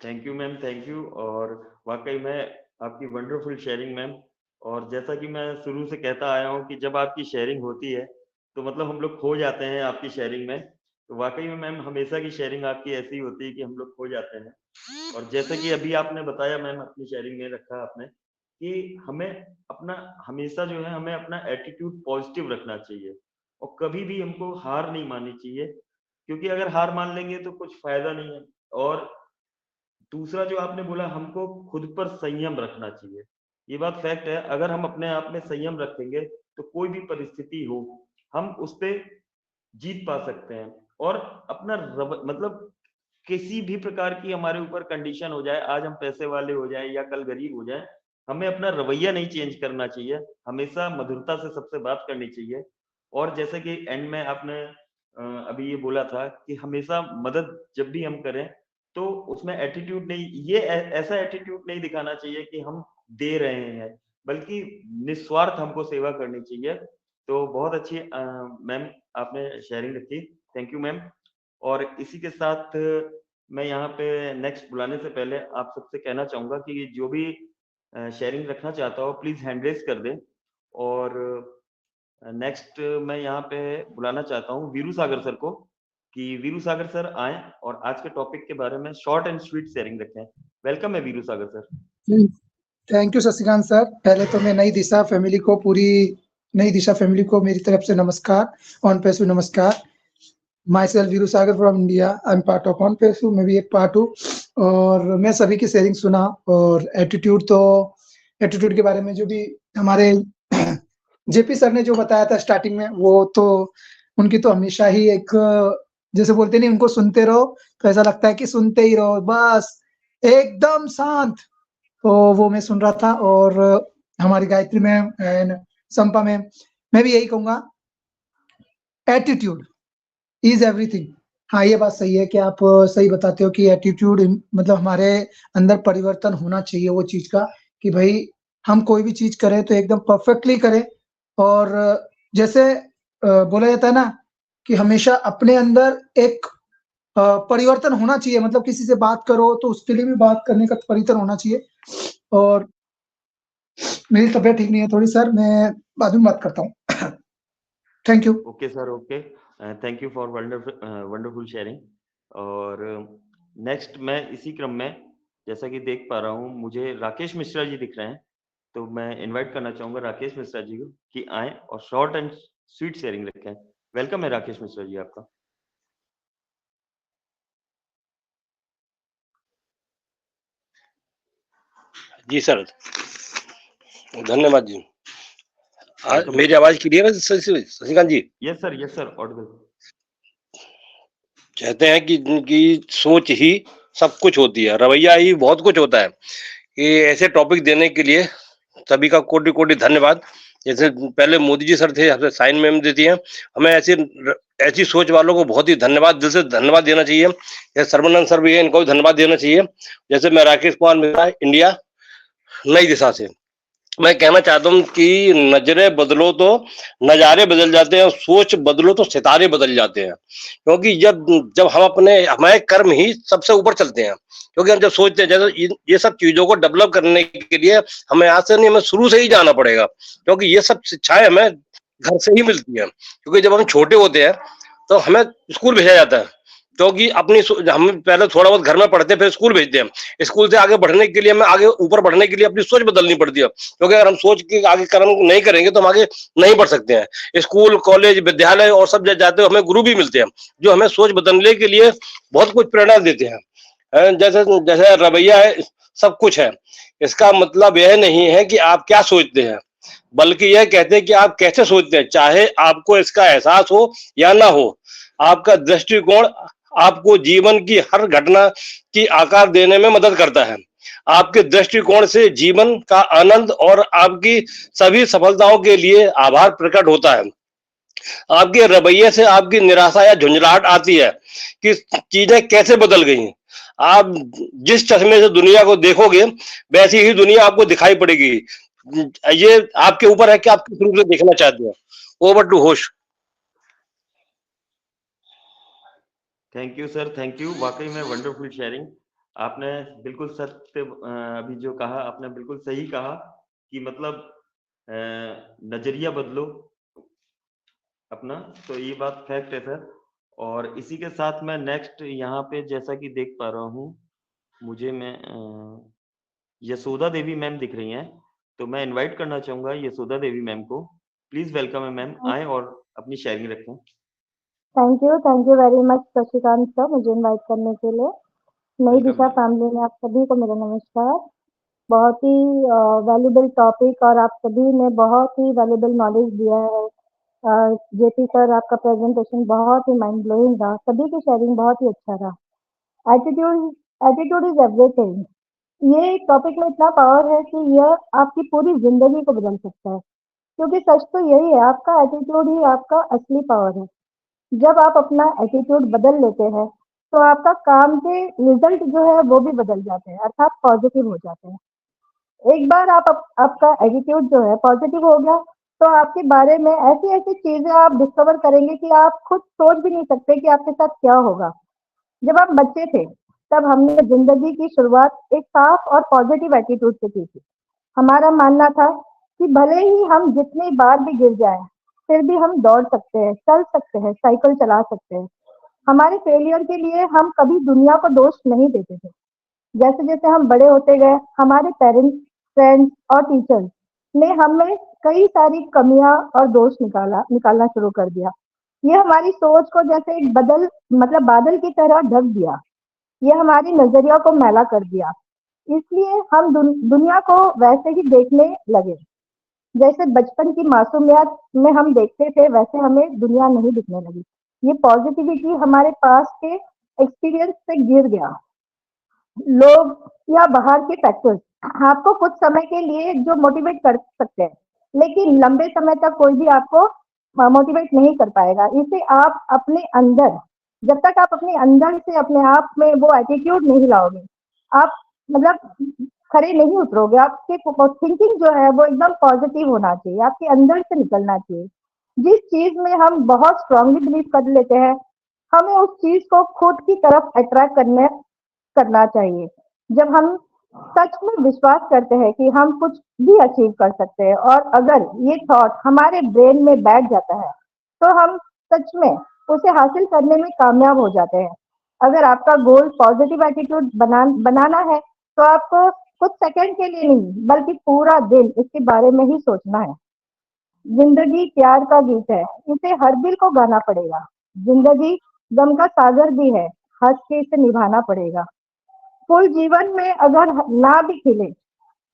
thank you ma'am, thank you. और वाकई में आपकी वंडरफुल शेयरिंग मैम। और जैसा कि मैं शुरू से कहता आया हूँ कि जब आपकी शेयरिंग होती है तो मतलब हम लोग खो जाते हैं आपकी शेयरिंग में। तो वाकई में मैम हमेशा की शेयरिंग आपकी ऐसी होती है कि हम लोग खो जाते हैं। और जैसे कि अभी आपने बताया मैम, अपनी शेयरिंग में रखा आपने कि हमें अपना हमेशा जो है हमें अपना एटीट्यूड पॉजिटिव रखना चाहिए और कभी भी हमको हार नहीं माननी चाहिए, क्योंकि अगर हार मान लेंगे तो कुछ फायदा नहीं है। और दूसरा जो आपने बोला, हमको खुद पर संयम रखना चाहिए। ये बात फैक्ट है, अगर हम अपने आप में संयम रखेंगे तो कोई भी परिस्थिति हो हम उस पे जीत पा सकते हैं। और अपना मतलब किसी भी प्रकार की हमारे ऊपर कंडीशन हो जाए, आज हम पैसे वाले हो जाए या कल गरीब हो जाए, हमें अपना रवैया नहीं चेंज करना चाहिए, हमेशा मधुरता से सबसे बात करनी चाहिए। और जैसे कि एंड में आपने अभी ये बोला था कि हमेशा मदद जब भी हम करें तो उसमें एटीट्यूड नहीं, ये ऐसा एटीट्यूड नहीं दिखाना चाहिए कि हम दे रहे हैं, बल्कि निस्वार्थ हमको सेवा करनी चाहिए। तो बहुत अच्छी मैम आपने शेयरिंग रखी, थैंक यू मैम। और इसी के साथ मैं यहाँ पे नेक्स्ट बुलाने से पहले आप सबसे कहना चाहूंगा कि जो भी शेयरिंग रखना चाहता हो प्लीज हैंड रेज कर दे। और नेक्स्ट मैं यहाँ पे बुलाना चाहता हूँ वीरू सागर सर को, कि वीरू सागर सर आए और आज के टॉपिक के बारे में शॉर्ट एंड स्वीट शेयरिंग रखें। वेलकम है Veeru Sagar sir.
Thank you Shashikant sir. पहले तो मैं नई दिशा फैमिली को, पूरी नई दिशा फैमिली को मेरी तरफ से नमस्कार, ऑन पेसू नमस्कार। My self Veeru Sagar from India, I am part of ऑन पेसू, मैं भी एक पार्ट हूँ। और मैं सभी की शेयरिंग सुना, और एटीट्यूड तो एटीट्यूड के बारे में जो भी हमारे जेपी सर ने जो बताया था स्टार्टिंग में, वो तो उनकी तो हमेशा ही एक जैसे बोलते नहीं, उनको सुनते रहो तो ऐसा लगता है कि सुनते ही रहो, बस एकदम शांत। तो वो मैं सुन रहा था। और हमारी गायत्री मैम एंड संपा मैम, मैं भी यही कहूंगा, एटीट्यूड इज एवरीथिंग। हाँ, ये बात सही है कि आप सही बताते हो कि एटीट्यूड मतलब हमारे अंदर परिवर्तन होना चाहिए वो चीज का, कि भाई हम कोई भी चीज करें तो एकदम परफेक्टली करें। और जैसे बोला जाता है ना कि हमेशा अपने अंदर एक परिवर्तन होना चाहिए, मतलब किसी से बात करो तो उसके लिए भी बात करने का परिवर्तन होना चाहिए। और मेरी तबीयत ठीक नहीं है थोड़ी सर, मैं बाद में बात करता हूँ। Thank you.
Okay sir, okay, thank you for wonderful sharing. और नेक्स्ट मैं इसी क्रम में जैसा कि देख पा रहा हूँ, मुझे राकेश मिश्रा जी दिख रहे हैं, तो मैं इनवाइट करना चाहूंगा राकेश मिश्रा जी को कि आए और शॉर्ट एंड स्वीट शेयरिंग रखें। वेलकम है राकेश मिश्रा जी आपका।
जी सर, धन्यवाद जी।
Welcome.
मेरी आवाज क्लियर है Shashikant ji?
Yes sir, audible.
कहते हैं कि जिनकी सोच ही सब कुछ होती है, रवैया ही बहुत कुछ होता है। ये ऐसे टॉपिक देने के लिए सभी का कोटि कोटि धन्यवाद। जैसे पहले मोदी जी सर थे, हमसे साइन मैम देती हैं, हमें ऐसी सोच वालों को बहुत ही धन्यवाद, दिल से धन्यवाद देना चाहिए। जैसे सर्वनंद सर भी है, इनको भी धन्यवाद देना चाहिए। जैसे मैं राकेश कुमार मिश्रा, इंडिया नई दिशा से मैं कहना चाहता हूँ कि नजरें बदलो तो नजारे बदल जाते हैं, सोच बदलो तो सितारे बदल जाते हैं। क्योंकि जब जब हम हमारे कर्म ही सबसे ऊपर चलते हैं। क्योंकि हम जब सोचते हैं, जैसे ये सब चीजों को डेवलप करने के लिए हमें आज से नहीं, हमें शुरू से ही जाना पड़ेगा। क्योंकि ये सब शिक्षाएं हमें घर से ही मिलती है। क्योंकि जब हम छोटे होते हैं तो हमें स्कूल भेजा जाता है, क्योंकि हम पहले थोड़ा बहुत घर में पढ़ते हैं, फिर स्कूल भेजते हैं। स्कूल से आगे बढ़ने के लिए, हमें आगे ऊपर बढ़ने के लिए अपनी सोच बदलनी पड़ती है। क्योंकि अगर हम सोच के आगे कर्म नहीं करेंगे तो हम आगे नहीं बढ़ सकते हैं। स्कूल, कॉलेज, विद्यालय और सब जाते हैं, हमें गुरु भी मिलते हैं जो हमें सोच बदलने के लिए बहुत कुछ प्रेरणा देते हैं। जैसे जैसे रवैया है, सब कुछ है। इसका मतलब यह नहीं है कि आप क्या सोचते हैं, बल्कि यह कहते हैं कि आप कैसे सोचते हैं। चाहे आपको इसका एहसास हो या ना हो, आपका दृष्टिकोण आपको जीवन की हर घटना की आकार देने में मदद करता है। आपके दृष्टिकोण से जीवन का आनंद और आपकी सभी सफलताओं के लिए आभार प्रकट होता है। आपके रवैये से आपकी निराशा या झुंझलाहट आती है कि चीजें कैसे बदल गई। आप जिस चश्मे से दुनिया को देखोगे वैसी ही दुनिया आपको दिखाई पड़ेगी। ये आपके ऊपर है कि आप किस रूप से देखना चाहते हैं। Over to host.
Thank you sir, thank you. वाकई में वंडरफुल शेयरिंग। आपने बिल्कुल सत्य अभी जो कहा आपने बिल्कुल सही कहा कि मतलब नजरिया बदलो अपना, तो ये बात फैक्ट है सर। और इसी के साथ मैं नेक्स्ट यहाँ पे जैसा कि देख पा रहा हूँ, मुझे मैं यशोदा देवी मैम दिख रही हैं, तो मैं इनवाइट करना चाहूंगा यशोदा देवी मैम को। प्लीज वेलकम है मैम, आए और अपनी शेयरिंग रखें।
Thank you very much Shashikant sir, मुझे इनवाइट करने के लिए। नई दिशा फैमिली में आप सभी को मेरा नमस्कार। बहुत ही वैल्यूबल टॉपिक और आप सभी ने बहुत ही वैल्यूबल नॉलेज दिया है। जेपी सर, आपका प्रेजेंटेशन बहुत ही माइंड ब्लोइंग रहा, सभी की शेयरिंग बहुत ही अच्छा रहा। Attitude is everything. ये टॉपिक में इतना पावर है कि यह आपकी पूरी जिंदगी को बदल सकता है। क्योंकि सच तो यही है, आपका एटीट्यूड ही आपका असली पावर है। जब आप अपना एटीट्यूड बदल लेते हैं तो आपका काम के रिजल्ट जो है वो भी बदल जाते हैं, अर्थात पॉजिटिव हो जाते हैं। एक बार आपका एटीट्यूड जो है पॉजिटिव हो गया तो आपके बारे में ऐसी ऐसी चीजें आप डिस्कवर करेंगे कि आप खुद सोच भी नहीं सकते कि आपके साथ क्या होगा। जब आप बच्चे थे तब हमने जिंदगी की शुरुआत एक साफ और पॉजिटिव एटीट्यूड से की थी। हमारा मानना था कि भले ही हम जितनी बार भी गिर जाएं, फिर भी हम दौड़ सकते हैं, चल सकते हैं, साइकिल चला सकते हैं। हमारे फेलियर के लिए हम कभी दुनिया को दोष नहीं देते थे। जैसे जैसे हम बड़े होते गए, हमारे पेरेंट्स, फ्रेंड्स और टीचर्स ने हमें कई सारी कमियां और दोष निकालना शुरू कर दिया। ये हमारी सोच को जैसे एक बादल की तरह ढक दिया। ये हमारी नजरिया को मैला कर दिया। इसलिए हम दुनिया को वैसे ही देखने लगे, जैसे बचपन की मासूमियत में हम देखते थे वैसे हमें दुनिया नहीं दिखने लगी। ये पॉजिटिविटी हमारे पास के एक्सपीरियंस से गिर गया। लोग या बाहर के फैक्टर्स आपको कुछ समय के लिए जो मोटिवेट कर सकते हैं, लेकिन लंबे समय तक कोई भी आपको मोटिवेट नहीं कर पाएगा। इसे आप अपने अंदर, जब तक आप अपने अंदर से अपने आप में वो एटीट्यूड नहीं लाओगे, आप मतलब खड़े नहीं उतरोगे। आपके थिंकिंग जो है वो एकदम पॉजिटिव होना चाहिए, आपके अंदर से निकलना चाहिए। जिस चीज में हम बहुत स्ट्रांगली बिलीव कर लेते हैं, हमें उस चीज को खुद की तरफ अट्रैक्ट करना चाहिए। जब हम सच में विश्वास करते हैं कि हम कुछ भी अचीव कर सकते हैं, और अगर ये थॉट हमारे ब्रेन में बैठ जाता है तो हम सच में उसे हासिल करने में कामयाब हो जाते हैं। अगर आपका गोल पॉजिटिव एटीट्यूड बनाना है तो आपको कुछ सेकंड के लिए नहीं बल्कि पूरा दिन इसके बारे में ही सोचना है। जिंदगी प्यार का गीत है, इसे हर दिल को गाना पड़ेगा। जिंदगी गम का सागर भी है, हंस के इसे निभाना पड़ेगा। फूल जीवन में अगर ना भी खिले,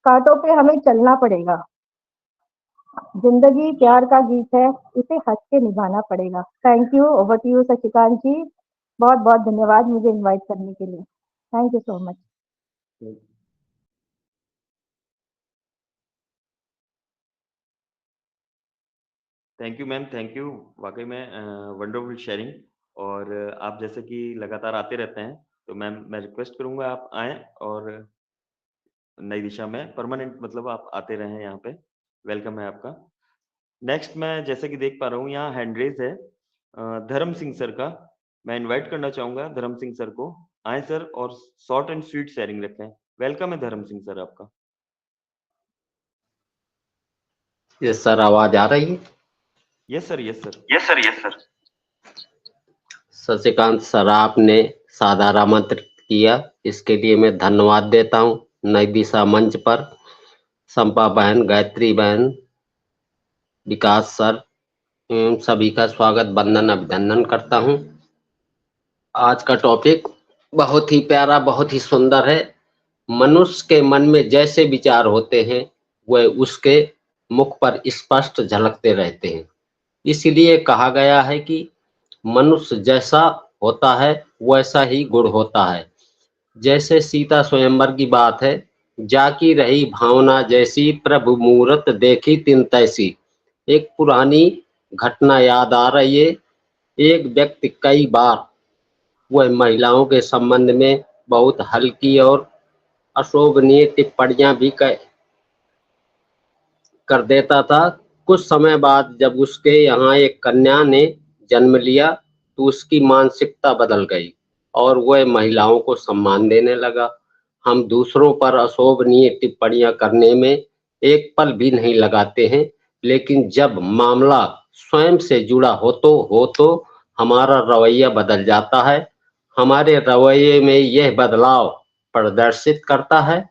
कांटों पे हमें चलना पड़ेगा। जिंदगी प्यार का गीत है, इसे हंस के निभाना पड़ेगा। Thank you. Over to you Shashikant ji. बहुत बहुत धन्यवाद मुझे इनवाइट करने के लिए। Thank you so much.
Thank you ma'am, thank you. वाकई में वंडरफुल शेयरिंग। और आप जैसे कि लगातार आते रहते हैं, तो मैम मैं रिक्वेस्ट करूंगा आप आएँ और नई दिशा में परमानेंट मतलब आप आते रहें यहाँ पे। वेलकम है आपका। नेक्स्ट मैं जैसे कि देख पा रहा हूँ यहाँ हैंड रेज है धर्म सिंह सर का। मैं इनवाइट करना चाहूंगा धर्म सिंह सर को। आए सर और शॉर्ट एंड स्वीट शेयरिंग रखें। वेलकम है धर्म सिंह सर आपका।
यस सर, आवाज आ रही है?
Yes sir, yes sir.
Yes sir, yes sir. Shashikant sir, आपने सादर आमंत्रित किया, इसके लिए मैं धन्यवाद देता हूँ। नई दिशा मंच पर संपा बहन, गायत्री बहन, विकास सर, सभी का स्वागत, वंदन, अभिनंदन करता हूँ। आज का टॉपिक बहुत ही प्यारा, बहुत ही सुंदर है। मनुष्य के मन में जैसे विचार होते हैं वह उसके मुख पर स्पष्ट झलकते रहते हैं। इसीलिए कहा गया है कि मनुष्य जैसा होता है वैसा ही गुण होता है। जैसे सीता स्वयंवर की बात है, जाकी रही भावना जैसी, प्रभु मूरत देखी तिन तैसी। एक पुरानी घटना याद आ रही है। एक व्यक्ति कई बार वह महिलाओं के संबंध में बहुत हल्की और अशोभनीय टिप्पणियां भी कर देता था। कुछ समय बाद जब उसके यहाँ एक कन्या ने जन्म लिया तो उसकी मानसिकता बदल गई और वह महिलाओं को सम्मान देने लगा। हम दूसरों पर अशोभनीय टिप्पणियां करने में एक पल भी नहीं लगाते हैं, लेकिन जब मामला स्वयं से जुड़ा हो तो हमारा रवैया बदल जाता है। हमारे रवैये में यह बदलाव प्रदर्शित करता है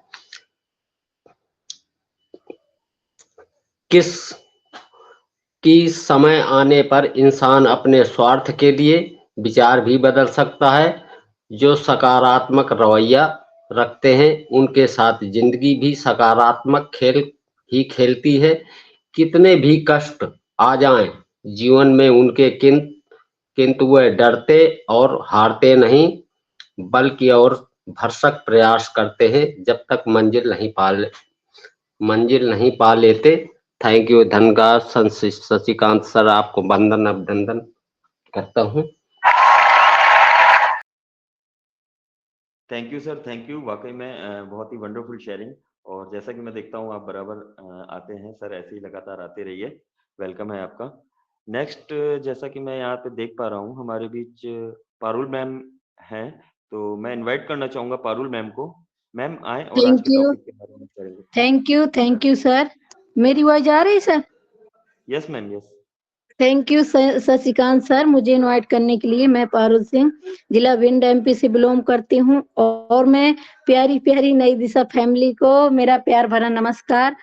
कि समय आने पर इंसान अपने स्वार्थ के लिए विचार भी बदल सकता है। जो सकारात्मक रवैया रखते हैं उनके साथ जिंदगी भी सकारात्मक खेल ही खेलती है। कितने भी कष्ट आ जाएं जीवन में उनके, किंतु वह डरते और हारते नहीं, बल्कि और भरसक प्रयास करते हैं जब तक मंजिल नहीं पा लेते। Thank you. धन्यवाद। शशिकांत सर, आपको वंदन, अभिनंदन करता हूँ।
Thank you sir, thank you. वाकई में बहुत ही वंडरफुल शेयरिंग। और जैसा कि मैं देखता हूँ आप बराबर आते हैं सर, ऐसे ही लगातार आते रहिए। वेलकम है आपका। नेक्स्ट जैसा कि मैं यहाँ पे देख पा रहा हूँ हमारे बीच पारुल मैम हैं, तो मैं इनवाइट करना चाहूंगा पारुल मैम को। मैम आए और आज के टॉपिक के बारे में करेंगे।
Thank you sir. मेरी आवाज आ रही sir?
Yes ma'am, yes.
Thank you Shashikant sir मुझे इनवाइट करने के लिए। मैं पारुल सिंह जिला भिंड एमपी से बिलोंग करती हूँ और मैं प्यारी प्यारी नई दिशा फैमिली को मेरा प्यार भरा नमस्कार।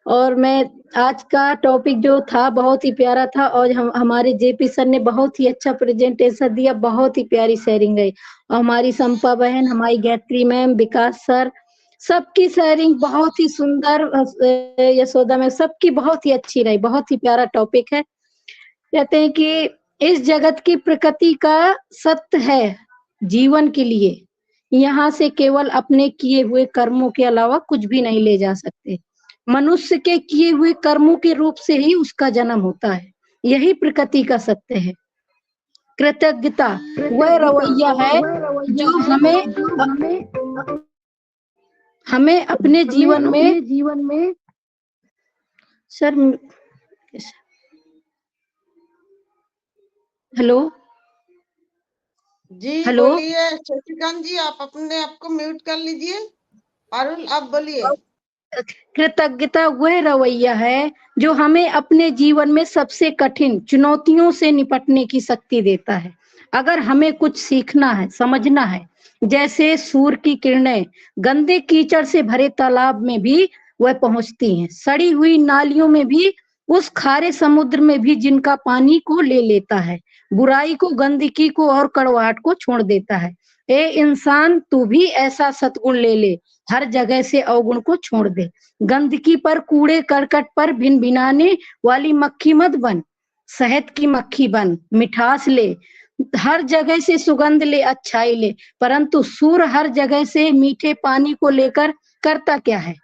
और मैं आज का टॉपिक जो था बहुत ही प्यारा था और हमारे जेपी सर ने बहुत ही अच्छा प्रेजेंटेशन दिया, बहुत ही प्यारी शेयरिंग गई। और हमारी संपा बहन, हमारी गायत्री मैम, विकास सर सबकी शेयरिंग बहुत ही सुंदर, यशोदा में सबकी बहुत ही अच्छी रही, बहुत ही प्यारा टॉपिक है। कहते हैं कि इस जगत की प्रकृति का सत्य है जीवन के लिए, यहाँ से केवल अपने किए हुए कर्मों के अलावा कुछ भी नहीं ले जा सकते। मनुष्य के किए हुए कर्मों के रूप से ही उसका जन्म होता है, यही प्रकृति का सत्य है। कृतज्ञता वह रवैया है जो हमें अपने जीवन में सर, हेलो
जी
हेलो,
बोलिए शशिकांत जी, आप अपने आप को म्यूट कर लीजिए। अरुण आप बोलिए।
कृतज्ञता वह रवैया है जो हमें अपने जीवन में सबसे कठिन चुनौतियों से निपटने की शक्ति देता है। अगर हमें कुछ सीखना है, समझना है, जैसे सूर्य की किरणें गंदे कीचड़ से भरे तालाब में भी वह पहुंचती हैं, सड़ी हुई नालियों में भी, उस खारे समुद्र में भी जिनका पानी को ले लेता है, बुराई को, गंदगी को और कड़वाहट को छोड़ देता है। ए इंसान, तू भी ऐसा सद्गुण ले ले, हर जगह से अवगुण को छोड़ दे। गंदगी पर, कूड़े करकट पर भिन भिनाने वाली मक्खी मत बन, शहद की मक्खी बन, मिठास ले, हर जगह से सुगंध ले, अच्छाई ले। परंतु सूर्य हर जगह से मीठे पानी को लेकर करता क्या है?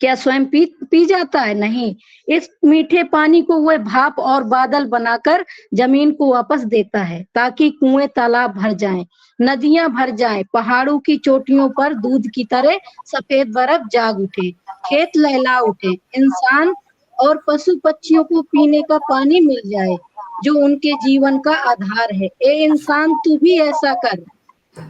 क्या स्वयं पी जाता है? नहीं, इस मीठे पानी को वह भाप और बादल बनाकर जमीन को वापस देता है, ताकि कुएं तालाब भर जाएं, नदियां भर जाएं, पहाड़ों की चोटियों पर दूध की तरह सफेद बर्फ जाग उठे, खेत लहला उठे, इंसान और पशु पक्षियों को पीने का पानी मिल जाए जो उनके जीवन का आधार है। ए इंसान, तू भी ऐसा कर,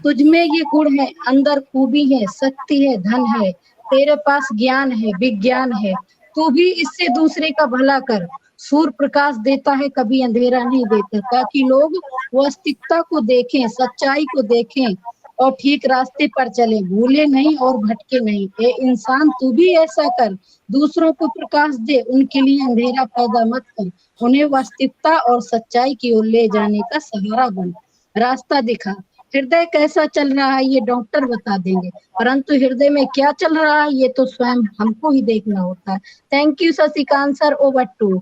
तुझमें ये गुण है, अंदर खूबी है, शक्ति है, धन है, तेरे पास ज्ञान है, विज्ञान है, तू भी इससे दूसरे का भला कर। सूर्य प्रकाश देता है, कभी अंधेरा नहीं देता, ताकि लोग वास्तविकता को देखें, सच्चाई को देखें और ठीक रास्ते पर चले, भूले नहीं और भटके नहीं। ए इंसान, तू भी ऐसा कर, दूसरों को प्रकाश दे, उनके लिए अंधेरा पैदा मत कर, उन्हें वास्तविकता और सच्चाई की ओर ले जाने का सहारा बन, रास्ता दिखा। हृदय कैसा चल रहा है ये डॉक्टर बता देंगे, परंतु हृदय में क्या चल रहा है ये तो स्वयं हमको ही देखना होता है। Thank you Shashikant sir, over to.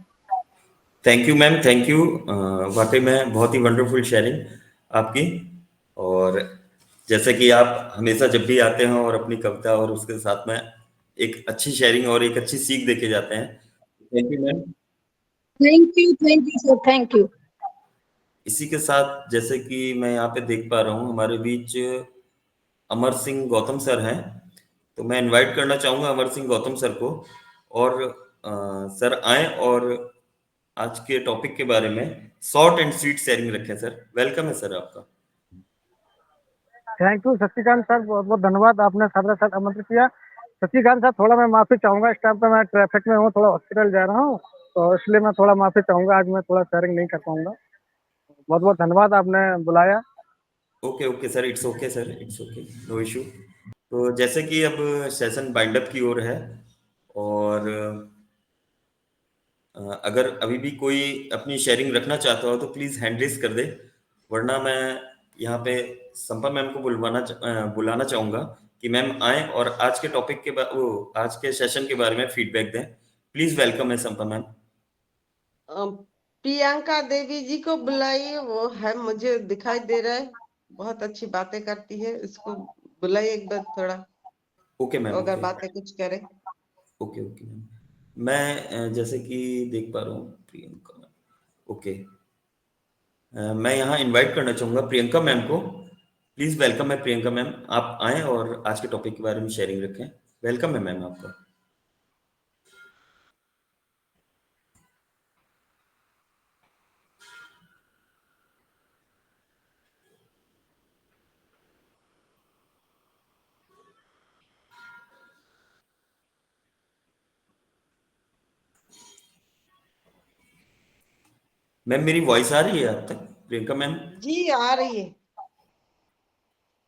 Thank you ma'am, thank you. वाकई में बहुत ही वंडरफुल शेयरिंग आपकी। और जैसे कि आप हमेशा जब भी आते हैं और अपनी कविता और उसके साथ में एक अच्छी शेयरिंग और एक अच्छी सीख देके जाते हैं, thank you ma'am.
Thank you sir, thank you.
इसी के साथ जैसे कि मैं यहाँ पे देख पा रहा हूँ हमारे बीच अमर सिंह गौतम सर हैं, तो मैं इनवाइट करना चाहूंगा अमर सिंह गौतम सर को। और सर आए और आज के टॉपिक के बारे में शॉर्ट एंड स्वीट शेयरिंग रखें। सर वेलकम है सर आपका।
थैंक यू शशिकांत सर, बहुत बहुत धन्यवाद, आपने साथ साथ आमंत्रित किया। शशिकांत सर, थोड़ा मैं माफी चाहूंगा, इस टाइम पे मैं ट्रैफिक में हूँ, थोड़ा हॉस्पिटल जा रहा हूँ, तो इसलिए मैं थोड़ा माफी चाहूंगा, आज मैं थोड़ा शेयरिंग नहीं कर पाऊंगा। बहुत बहुत धन्यवाद, आपने बुलाया।
Okay okay sir, it's okay sir, it's okay, no issue. तो जैसे कि अब सेशन बाइंड अप की ओर है, और अगर अभी भी कोई अपनी शेयरिंग रखना चाहता हो तो प्लीज हैंड रेज कर दे, वरना मैं यहाँ पे संपा मैम को बुलाना चाहूंगा कि मैम आए और आज के टॉपिक के आज के सेशन के बारे में फीडबैक दें। प्लीज वेलकम है संपा मैम।
प्रियंका देवी जी को बुलाइए, वो है मुझे दिखाई दे रहा है, बहुत अच्छी बातें करती है, इसको बुलाइए एक बार थोड़ा।
ओके मैम,
अगर बातें कुछ करे।
Okay okay ma'am. मैं जैसे कि देख पा रहा हूँ प्रियंका मैम, ओके। मैं यहाँ इनवाइट करना चाहूंगा प्रियंका मैम को। प्लीज वेलकम है प्रियंका मैम, आप आए और आज के टॉपिक के बारे में शेयरिंग रखें। वेलकम है मैम आपका। मैम मेरी वॉइस आ रही है आप तक प्रियंका मैम?
जी आ रही है।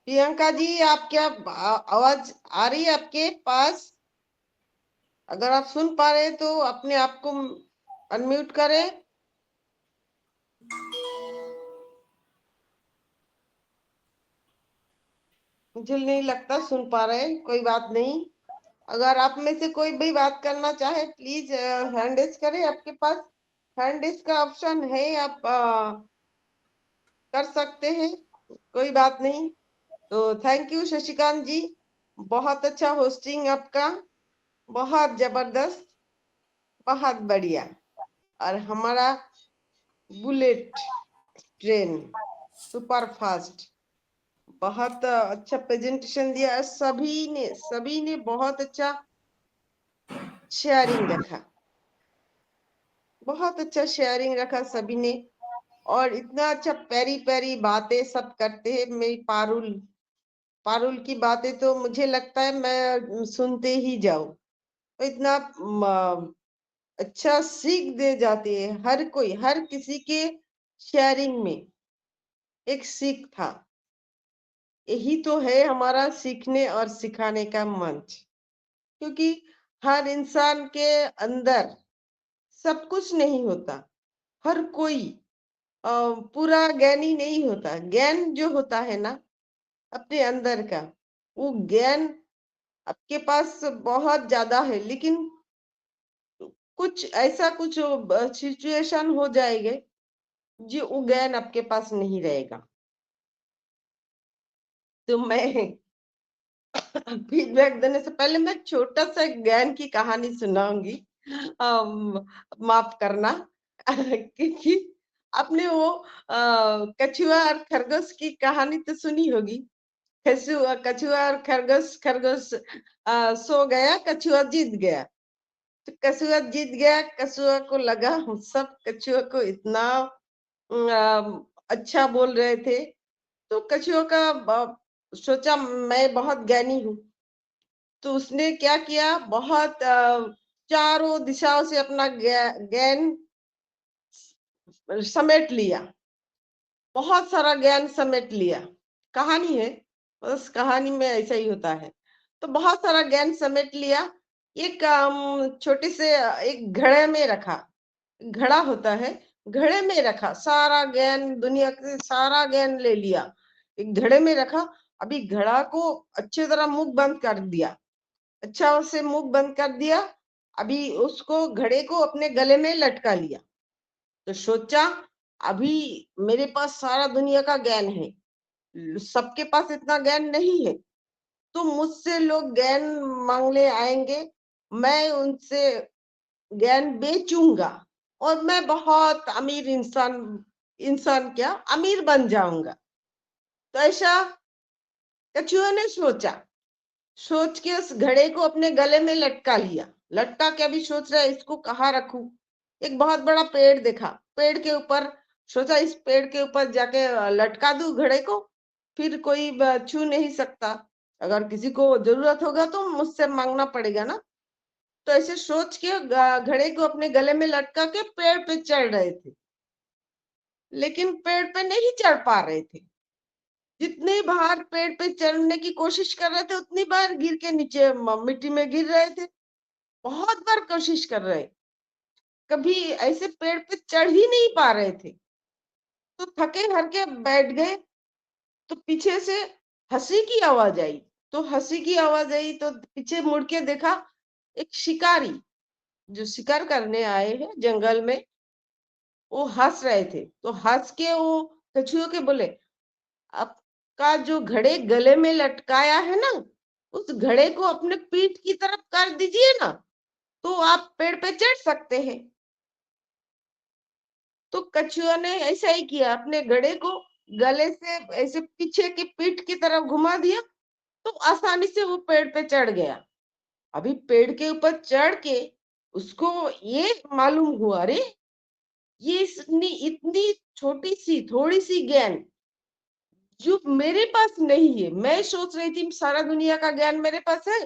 प्रियंका जी, आप क्या आवाज आ रही है आपके पास? अगर आप सुन पा रहे हैं तो अपने आप को अनम्यूट करें। मुझे नहीं लगता सुन पा रहे, कोई बात नहीं। अगर आप में से कोई भी बात करना चाहे प्लीज हैंड रेज करें, आपके पास हैंड रेज का ऑप्शन है, आप कर सकते हैं, कोई बात नहीं। तो थैंक यू शशिकांत जी, बहुत अच्छा होस्टिंग आपका, बहुत जबरदस्त, बहुत बढ़िया। और हमारा बुलेट ट्रेन सुपर फास्ट, बहुत अच्छा प्रेजेंटेशन दिया, सभी ने बहुत अच्छा शेयरिंग रखा, बहुत अच्छा शेयरिंग रखा सभी ने। और इतना अच्छा प्यारी प्यारी बातें सब करते हैं। मेरी पारुल की बातें तो मुझे लगता है मैं सुनते ही जाऊं, तो इतना अच्छा सीख दे जाती है। हर कोई, हर किसी के शेयरिंग में एक सीख था। यही तो है हमारा सीखने और सिखाने का मंच, क्योंकि हर इंसान के अंदर सब कुछ नहीं होता, हर कोई पूरा ज्ञानी नहीं होता। ज्ञान जो होता है ना अपने अंदर का, वो ज्ञान आपके पास बहुत ज्यादा है, लेकिन कुछ ऐसा कुछ सिचुएशन हो जाएगा जो वो ज्ञान आपके पास नहीं रहेगा। तो मैं फीडबैक देने से पहले मैं छोटा सा ज्ञान की कहानी सुनाऊंगी, माफ करना क्योंकि आपने वो कछुआ और खरगोश की कहानी तो सुनी होगी। कछुआ और खरगोश, खरगोश सो गया, कछुआ जीत गया। तो कछुआ जीत गया, कछुआ को लगा हम सब कछुआ को इतना अच्छा बोल रहे थे, तो कछुआ का सोचा मैं बहुत ज्ञानी हूँ। तो उसने क्या किया, बहुत चारों दिशाओं से अपना ज्ञान समेट लिया, बहुत सारा ज्ञान समेट लिया। कहानी है, बस कहानी में ऐसा ही होता है। तो बहुत सारा ज्ञान समेट लिया, एक छोटे से एक घड़े में रखा। घड़ा होता है, घड़े में रखा, सारा ज्ञान, दुनिया के सारा ज्ञान ले लिया, एक घड़े में रखा। अभी घड़ा को अच्छी तरह मुंह बंद कर दिया, अच्छा से मुंह बंद कर दिया। अभी उसको, घड़े को अपने गले में लटका लिया। तो सोचा अभी मेरे पास सारा दुनिया का ज्ञान है, सबके पास इतना ज्ञान नहीं है, तो मुझसे लोग ज्ञान मांगने आएंगे, मैं उनसे ज्ञान बेचूंगा और मैं बहुत अमीर इंसान क्या अमीर बन जाऊंगा। तो ऐसा कछुआ ने सोचा, सोच के उस घड़े को अपने गले में लटका लिया। लटका के अभी सोच रहा है इसको कहाँ रखूं। एक बहुत बड़ा पेड़ देखा, पेड़ के ऊपर, सोचा इस पेड़ के ऊपर जाके लटका दूं घड़े को, फिर कोई छू नहीं सकता, अगर किसी को जरूरत होगा तो मुझसे मांगना पड़ेगा ना। तो ऐसे सोच के घड़े को अपने गले में लटका के पेड़ पे चढ़ रहे थे, लेकिन पेड़ पे नहीं चढ़ पा रहे थे। जितनी बार पेड़ पे चढ़ने की कोशिश कर रहे थे उतनी बार गिर के नीचे मिट्टी में गिर रहे थे, बहुत बार कोशिश कर रहे, कभी ऐसे पेड़ पे चढ़ ही नहीं पा रहे थे। तो थके हार के बैठ गए, तो पीछे से हंसी की आवाज आई। तो हंसी की आवाज आई तो पीछे मुड़ के देखा, एक शिकारी जो शिकार करने आए हैं जंगल में, वो हंस रहे थे। तो हंस के वो कछुए के बोले, आपका जो घड़े गले में लटकाया है ना, उस घड़े को अपने पीठ की तरफ कर दीजिए ना, तो आप पेड़ पे चढ़ सकते हैं। तो कछुआ ने ऐसा ही किया, अपने घड़े को गले से ऐसे पीछे की पीठ की तरफ घुमा दिया, तो आसानी से वो पेड़ पे चढ़ गया। अभी पेड़ के ऊपर चढ़ के उसको ये मालूम हुआ, अरे ये इतनी छोटी सी थोड़ी सी ज्ञान जो मेरे पास नहीं है। मैं सोच रही थी सारा दुनिया का ज्ञान मेरे पास है,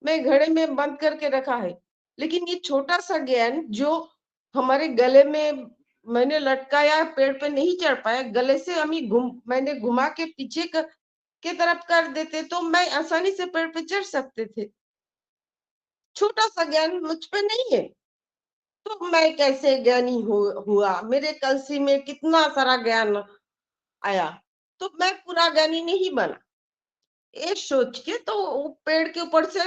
मैं घड़े में बंद करके रखा है, लेकिन ये छोटा सा ज्ञान जो हमारे गले में मैंने लटकाया, पेड़ पे नहीं चढ़ पाया, गले से मैंने घुमा के पीछे के तरफ कर देते तो मैं आसानी से पेड़ पे चढ़ सकते थे। छोटा सा ज्ञान मुझ पे नहीं है, तो मैं कैसे ज्ञानी हुआ, मेरे कलसी में कितना सारा ज्ञान आया, तो मैं पूरा ज्ञानी नहीं बना। ये सोच के तो वो पेड़ के ऊपर से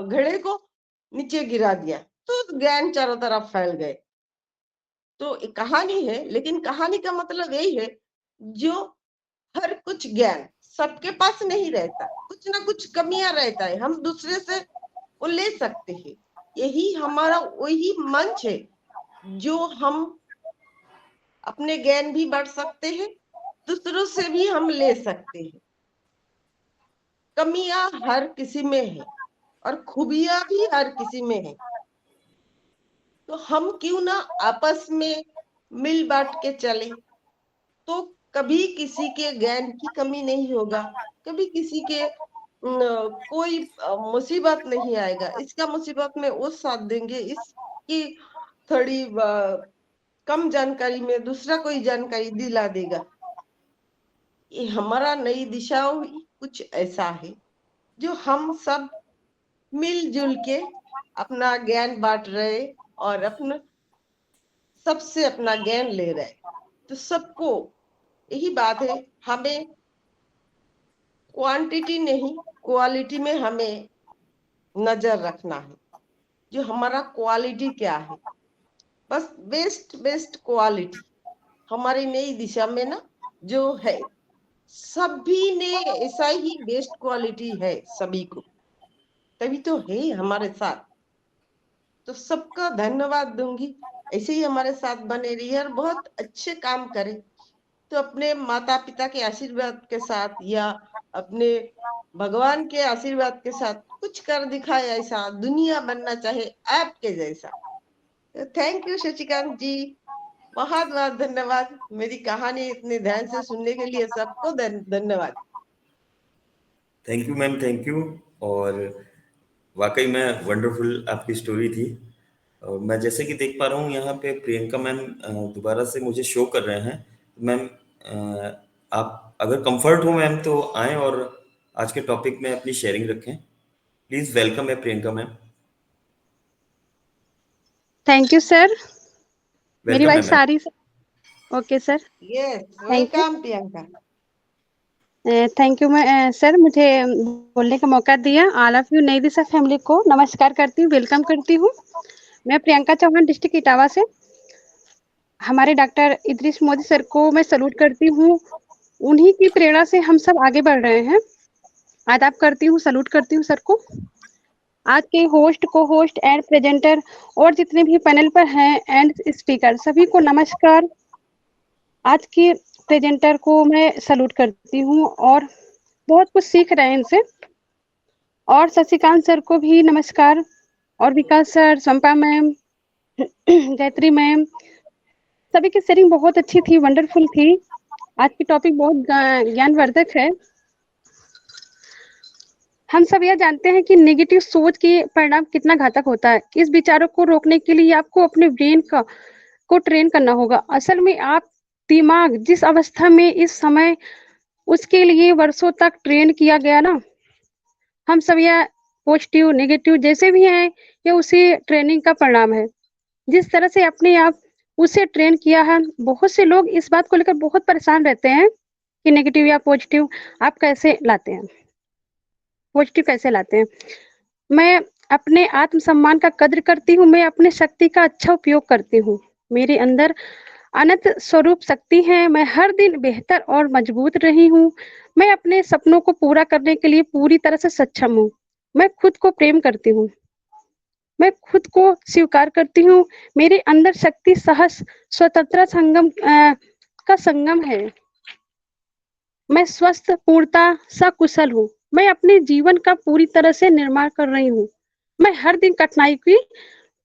घड़े को नीचे गिरा दिया, तो ज्ञान चारों तरफ फैल गए। तो एक कहानी है, लेकिन कहानी का मतलब यही है, जो हर कुछ ज्ञान सबके पास नहीं रहता, कुछ ना कुछ कमियां रहता है, हम दूसरे से वो ले सकते हैं। यही हमारा वही मंच है जो हम अपने ज्ञान भी बढ़ सकते हैं, दूसरों से भी हम ले सकते हैं। कमियां हर किसी में है और खूबियां भी हर किसी में है, तो हम क्यों ना आपस में मिल बांट के चले, तो कभी किसी के ज्ञान की कमी नहीं होगा, कभी किसी के कोई मुसीबत नहीं आएगा। इसका मुसीबत में वो साथ देंगे, इसकी थोड़ी कम जानकारी में दूसरा कोई जानकारी दिला देगा। ये हमारा नई दिशा कुछ ऐसा है जो हम सब मिलजुल के अपना ज्ञान बांट रहे और अपना सबसे अपना ज्ञान ले रहे। तो सबको यही बात है, हमें क्वांटिटी नहीं क्वालिटी में हमें नजर रखना है। जो हमारा क्वालिटी क्या है, बस बेस्ट क्वालिटी हमारी नई दिशा में ना जो है, सभी ने ऐसा ही बेस्ट क्वालिटी है सभी को, तभी तो है हमारे साथ। तो सबका धन्यवाद दूंगी, ऐसे ही हमारे साथ बने रहिए और बहुत अच्छे काम करें। तो अपने माता पिता के आशीर्वाद के साथ या अपने भगवान के आशीर्वाद के साथ कुछ कर दिखाए, ऐसा दुनिया बनना चाहे आपके जैसा। थैंक यू शशिकांत जी, बहुत बहुत धन्यवाद। मेरी कहानी इतने ध्यान से सुनने के लिए सबको धन्यवाद।
Thank you ma'am, thank you. और वाकई में वंडरफुल आपकी स्टोरी थी। और मैं जैसे कि देख पा रहा हूँ यहाँ पे प्रियंका मैम दोबारा से मुझे शो कर रहे हैं। मैम आप अगर कंफर्ट हो मैम तो आएं और आज के टॉपिक में अपनी शेयरिंग रखें। प्लीज वेलकम है Priyanka ma'am.
Thank you sir. मेरी
वेलकम है
वॉइस
मैम।
आ रही sir? Okay sir,
yes,
thank you.
Welcome Priyanka.
Thank you sir, मुझे बोलने का मौका दिया। ऑल ऑफ यू नई दिशा फैमिली को नमस्कार करती हूँ, वेलकम करती हूँ। मैं प्रियंका चौहान, डिस्ट्रिक्ट इटावा से। हमारे डॉक्टर इदरीश मोदी सर को मैं सैल्यूट करती हूँ, उन्हीं की प्रेरणा से हम सब आगे बढ़ रहे हैं। आदाब करती हूँ, सैल्यूट करती हूँ सर को। आज के होस्ट, को होस्ट एंड प्रेजेंटर और जितने भी पैनल पर हैं एंड स्पीकर, सभी को नमस्कार। आज के प्रेजेंटर को मैं सैल्यूट करती हूँ और बहुत कुछ सीख रहे हैं इनसे। और शशिकांत सर को भी नमस्कार, और विकास सर, संपा मैम, गायत्री मैम, सभी की शेयरिंग बहुत अच्छी थी, वंडरफुल थी। आज की टॉपिक बहुत ज्ञानवर्धक है। हम सब यह जानते हैं कि नेगेटिव सोच के परिणाम कितना घातक होता है। इस विचारों को रोकने के लिए आपको अपने ब्रेन को ट्रेन करना होगा। असल में आप दिमाग जिस अवस्था में इस समय, उसके लिए वर्षों तक ट्रेन किया गया ना। हम सब यह पॉजिटिव नेगेटिव जैसे भी हैं, ये उसी ट्रेनिंग का परिणाम है। जिस तरह से अपने आप उसे ट्रेन किया है, बहुत से लोग इस बात को लेकर बहुत परेशान रहते हैं कि नेगेटिव या पॉजिटिव आप कैसे लाते हैं, पॉजिटिव कैसे लाते हैं। मैं अपने आत्मसम्मान का कद्र करती हूँ, मैं अपने शक्ति का अच्छा उपयोग करती हूँ। मेरे अंदर अनंत स्वरूप शक्ति है, मैं हर दिन बेहतर और मजबूत रही हूँ। मैं अपने सपनों को पूरा करने के लिए पूरी तरह से सक्षम हूँ। मैं खुद को प्रेम करती हूँ, मैं खुद को स्वीकार करती हूँ। मेरे अंदर शक्ति साहस स्वतंत्रता संगम का संगम है। मैं स्वस्थ पूर्णता सकुशल हूँ। मैं अपने जीवन का पूरी तरह से निर्माण कर रही हूँ। मैं हर दिन कठिनाई की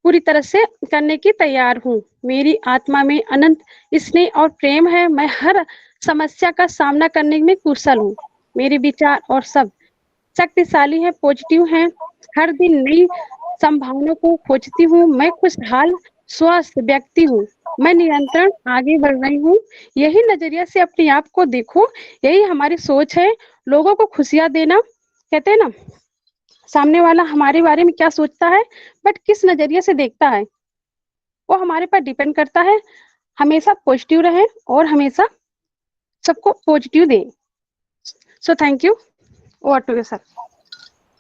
पूरी तरह से करने की तैयार हूँ। मेरी आत्मा में अनंत स्नेह और प्रेम है। मैं हर समस्या का सामना करने में कुशल हूँ। मेरे विचार और सब शक्तिशाली है, पॉजिटिव है। हर दिन नई संभावनाओं को खोजती हूँ। मैं खुशहाल स्वस्थ व्यक्ति हूँ। मैं निरंतर आगे बढ़ रही हूँ। यही नजरिया से अपने आप को देखो, यही हमारी सोच है। लोगों को खुशियां देना, कहते हैं ना, सामने वाला हमारे बारे में क्या सोचता है, बट किस नजरिए से देखता है, वो हमारे पर डिपेंड करता है। हमेशा पॉजिटिव रहे और हमेशा सबको पॉजिटिव दें। So thank you. Over to you sir.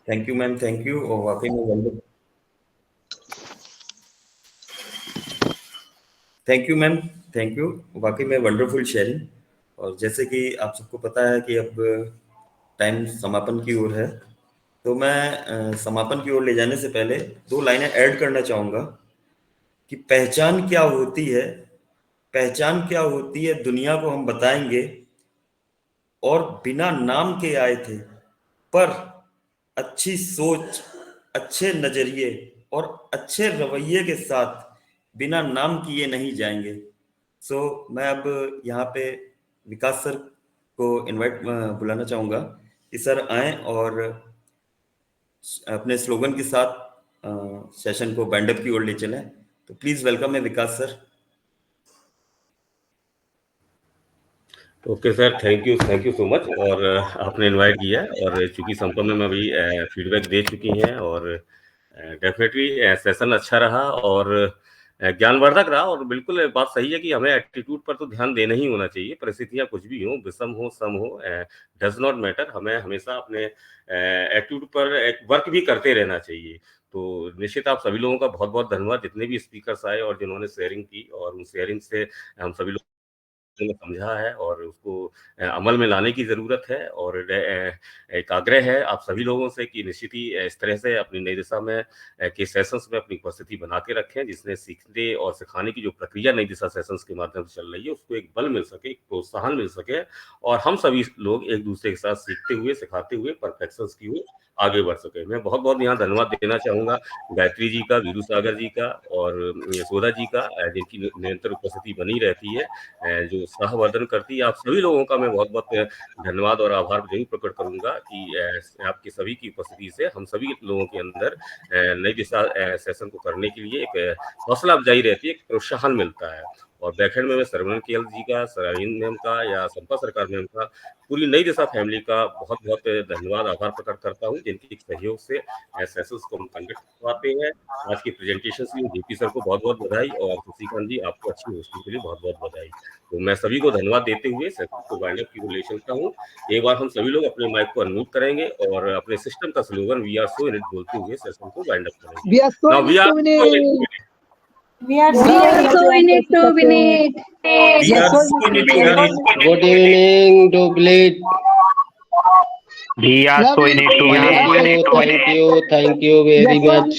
Thank you ma'am, thank you. और वाकई में wonderful, thank you ma'am, thank you. वाकई में वंडरफुल शेयरिंग। और जैसे कि आप सबको पता है कि अब टाइम समापन की ओर है, तो मैं समापन की ओर ले जाने से पहले 2 लाइनें ऐड करना चाहूँगा कि पहचान क्या होती है, पहचान क्या होती है दुनिया को हम बताएंगे, और बिना नाम के आए थे, पर अच्छी सोच, अच्छे नजरिए और अच्छे रवैये के साथ बिना नाम किए नहीं जाएंगे। सो मैं अब यहाँ पे विकास सर को बुलाना चाहूँगा कि सर आएं और अपने स्लोगन के साथ सेशन को वाइंड अप की ओर ले चलें। तो प्लीज वेलकम है Vikas sir.
Okay sir, thank you so much. और आपने इनवाइट किया, और चूंकि संपा मैम अभी फीडबैक दे चुकी हैं, और डेफिनेटली सेशन अच्छा रहा और ज्ञानवर्धक रहा। और बिल्कुल बात सही है कि हमें एटीट्यूड पर तो ध्यान देना ही होना चाहिए, परिस्थितियां कुछ भी हो, विषम हो सम हो, डज नॉट मैटर, हमें हमेशा अपने एटीट्यूड पर वर्क भी करते रहना चाहिए। तो निश्चित आप सभी लोगों का बहुत बहुत धन्यवाद, जितने भी स्पीकर्स आए और जिन्होंने शेयरिंग की, और उन शेयरिंग से हम सभी लोग ने समझा है और उसको अमल में लाने की ज़रूरत है। और एक आग्रह है आप सभी लोगों से कि निश्चित ही इस तरह से अपनी नई दिशा में के सेशंस में अपनी उपस्थिति बना के रखें, जिसने सीखने और सिखाने की जो प्रक्रिया नई दिशा सेशंस के माध्यम से चल रही है, उसको एक बल मिल सके, एक प्रोत्साहन मिल सके, और हम सभी लोग एक दूसरे के साथ सीखते हुए, सिखाते हुए परफेक्शंस की ओर आगे बढ़ सके। मैं बहुत बहुत यहाँ धन्यवाद देना चाहूँगा गायत्री जी का, वीरू सागर जी का और यशोदा जी का, जिनकी निरंतर उपस्थिति बनी रहती है, जो सहवर्धन करती है। आप सभी लोगों का मैं बहुत बहुत धन्यवाद और आभार जरूर प्रकट करूंगा कि आपकी सभी की उपस्थिति से हम सभी लोगों के अंदर नई दिशा सेशन को करने के लिए एक हौसला अफजाई रहती है, एक प्रोत्साहन मिलता है। और बैकएंड में मैं सरवण केएल जी का, सराइन मैम का या संपा सरकार मैम का, पूरी नई दिशा फैमिली का बहुत बहुत धन्यवाद, आभार प्रकट करता हूँ, जिनके सहयोग से सेशंस को हम कंडक्ट करवाते हैं। आज की प्रेजेंटेशन के लिए जेपी सर को बहुत बहुत बधाई, और शशिकांत जी आपको अच्छी होस्टिंग के लिए बहुत बहुत बधाई। तो मैं सभी को धन्यवाद देते हुए सेशन को वाइंड अप की ओर ले चलता हूँ। एक बार हम सभी लोग अपने माइक को अनम्यूट करेंगे और अपने सिस्टम का slogan we are so in it बोलते हुए सेशन को वाइंड अप करेंगे। Now we are
We are so in it to win it.
Good evening, Dublit.
We are so in it to win it.
Thank you very much.